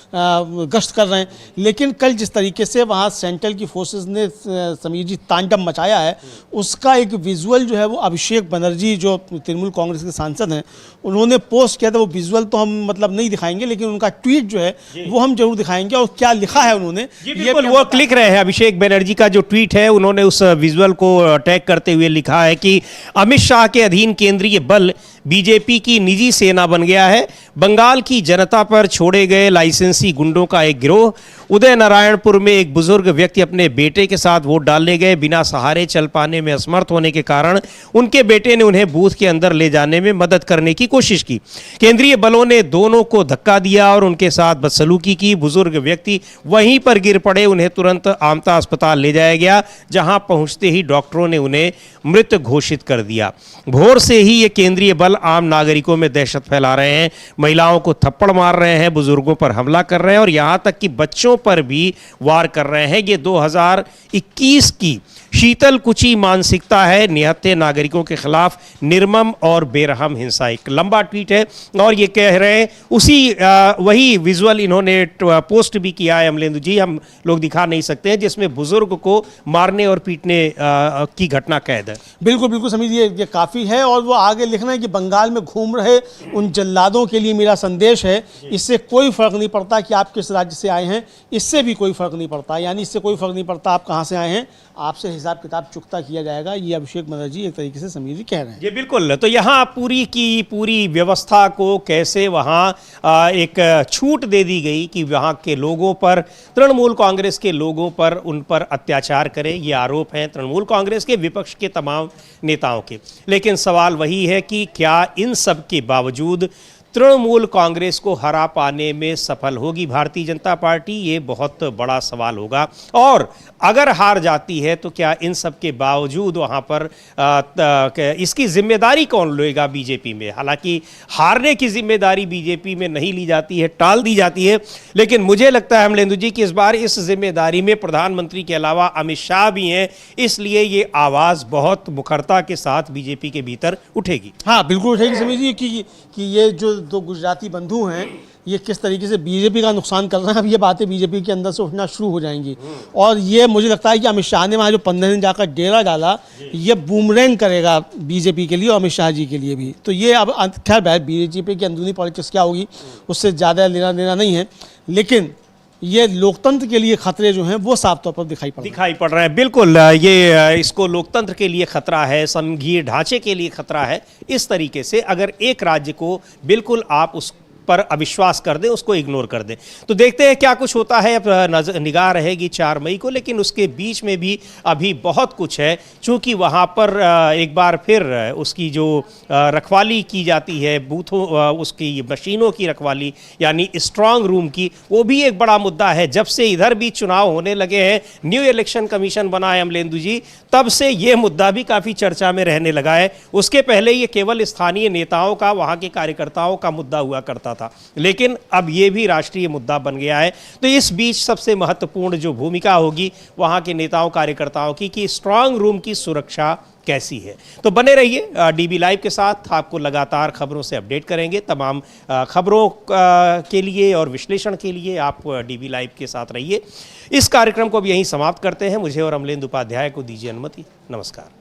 गश्त कर रहे हैं। लेकिन कल जिस तरीके से वहाँ सेंट्रल की फोर्सेस ने समीर जी तांडव मचाया है, उसका एक विजुअल जो है वो अभिषेक बनर्जी जो तृणमूल कांग्रेस के सांसद हैं उन्होंने पोस्ट किया था। वो विजुअल तो हम मतलब नहीं दिखाएंगे, लेकिन उनका ट्वीट जो है वो हम जरूर दिखाएंगे। और क्या लिखा है उन्होंने, ये वो क्लिक रहे हैं। अभिषेक बनर्जी का जो ट्वीट है, उन्होंने उस विजुअल को टैग करते हुए लिखा है कि अमित शाह के अधीन केंद्रीय बल बीजेपी की निजी सेना बन गया है। बंगाल की जनता पर छोड़े गए लाइसेंसी गुंडों का एक गिरोह। उदय नारायणपुर में एक बुजुर्ग व्यक्ति अपने बेटे के साथ वोट डालने गए, बिना सहारे चल पाने में असमर्थ होने के कारण उनके बेटे ने उन्हें बूथ के अंदर ले जाने में मदद करने की कोशिश की। केंद्रीय बलों ने दोनों को धक्का दिया और उनके साथ बदसलूकी की। बुजुर्ग व्यक्ति वहीं पर गिर पड़े, उन्हें तुरंत आमता अस्पताल ले जाया गया, जहां पहुंचते ही डॉक्टरों ने उन्हें मृत घोषित कर दिया। भोर से ही ये केंद्रीय बल आम नागरिकों में दहशत फैला रहे हैं, महिलाओं को थप्पड़ मार रहे हैं, बुजुर्गों पर हमला कर रहे हैं और यहां तक कि बच्चों पर भी वार कर रहे हैं। ये 2021 की शीतल कुची मानसिकता है, निहत्थे नागरिकों के खिलाफ निर्मम और बेरहम हिंसा। एक लंबा ट्वीट है और ये कह रहे हैं वही विजुअल इन्होंने पोस्ट भी किया है अमलेंदु जी, हम लोग दिखा नहीं सकते हैं, जिसमें बुजुर्ग को मारने और पीटने की घटना कैद है। बिल्कुल बिल्कुल समझ ये काफ़ी है। और वो आगे लिखना है कि बंगाल में घूम रहे उन जल्लादों के लिए मेरा संदेश है, इससे कोई फर्क नहीं पड़ता कि आप किस राज्य से आए हैं, इससे भी कोई फर्क नहीं पड़ता, यानी इससे कोई फर्क नहीं पड़ता आप कहाँ से आए हैं, आपसे हिसाब किताब चुकता किया जाएगा। ये अभिषेक बनर्जी एक तरीके से समीर जी कह रहे हैं। जी बिल्कुल। तो यहाँ पूरी की पूरी व्यवस्था को कैसे वहाँ एक छूट दे दी गई कि वहाँ के लोगों पर, तृणमूल कांग्रेस के लोगों पर, उन पर अत्याचार करें, ये आरोप हैं तृणमूल कांग्रेस के, विपक्ष के तमाम नेताओं के। लेकिन सवाल वही है कि क्या इन सब के बावजूद तृणमूल कांग्रेस को हरा पाने में सफल होगी भारतीय जनता पार्टी? ये बहुत बड़ा सवाल होगा। और अगर हार जाती है तो क्या इन सब के बावजूद वहाँ पर इसकी जिम्मेदारी कौन लेगा बीजेपी में? हालांकि हारने की जिम्मेदारी बीजेपी में नहीं ली जाती है, टाल दी जाती है, लेकिन मुझे लगता है अमलेंदु जी कि इस बार इस जिम्मेदारी में प्रधानमंत्री के अलावा अमित शाह भी हैं, इसलिए ये आवाज़ बहुत मुखरता के साथ बीजेपी के भीतर उठेगी। हाँ बिल्कुल उठेगी समीर जी, कि ये जो दो गुजराती बंधु हैं ये किस तरीके से बीजेपी का नुकसान कर रहे हैं, अब ये बातें बीजेपी के अंदर से उठना शुरू हो जाएंगी। और ये मुझे लगता है कि अमित शाह ने वहाँ जो 15 दिन जाकर डेरा डाला, ये बूमरैंग करेगा बीजेपी के लिए और अमित शाह जी के लिए भी। तो ये अब खैर बीजेपी की अंदरूनी पॉलिटिक्स क्या होगी उससे ज़्यादा लेना देना नहीं है, लेकिन ये लोकतंत्र के लिए खतरे जो हैं वो साफ तौर पर दिखाई पड़ रहे हैं। बिल्कुल, ये इसको लोकतंत्र के लिए खतरा है, संघीय ढांचे के लिए खतरा है। इस तरीके से अगर एक राज्य को बिल्कुल आप उस पर अविश्वास कर दें, उसको इग्नोर कर दें, तो देखते हैं क्या कुछ होता है। अब निगाह रहेगी 4 मई को, लेकिन उसके बीच में भी अभी बहुत कुछ है, चूँकि वहाँ पर एक बार फिर उसकी जो रखवाली की जाती है, बूथों उसकी मशीनों की रखवाली यानी स्ट्रांग रूम की, वो भी एक बड़ा मुद्दा है। जब से इधर भी चुनाव होने लगे हैं, न्यू इलेक्शन कमीशन बना है अमलेंदु जी, तब से ये मुद्दा भी काफ़ी चर्चा में रहने लगा है। उसके पहले ये केवल स्थानीय नेताओं का, वहाँ के कार्यकर्ताओं का मुद्दा हुआ करता था, लेकिन अब ये भी राष्ट्रीय मुद्दा बन गया है। तो इस बीच सबसे महत्वपूर्ण जो भूमिका होगी वहाँ के नेताओं कार्यकर्ताओं की कि स्ट्रांग रूम की सुरक्षा कैसी है। तो बने रहिए डीबी लाइव के साथ, आपको लगातार खबरों से अपडेट करेंगे। तमाम खबरों के लिए और विश्लेषण के लिए आप डीबी लाइव के साथ रहिए। इस कार्यक्रम को अब यहीं समाप्त करते हैं। मुझे और अमलेंदु उपाध्याय को दीजिए अनुमति। नमस्कार।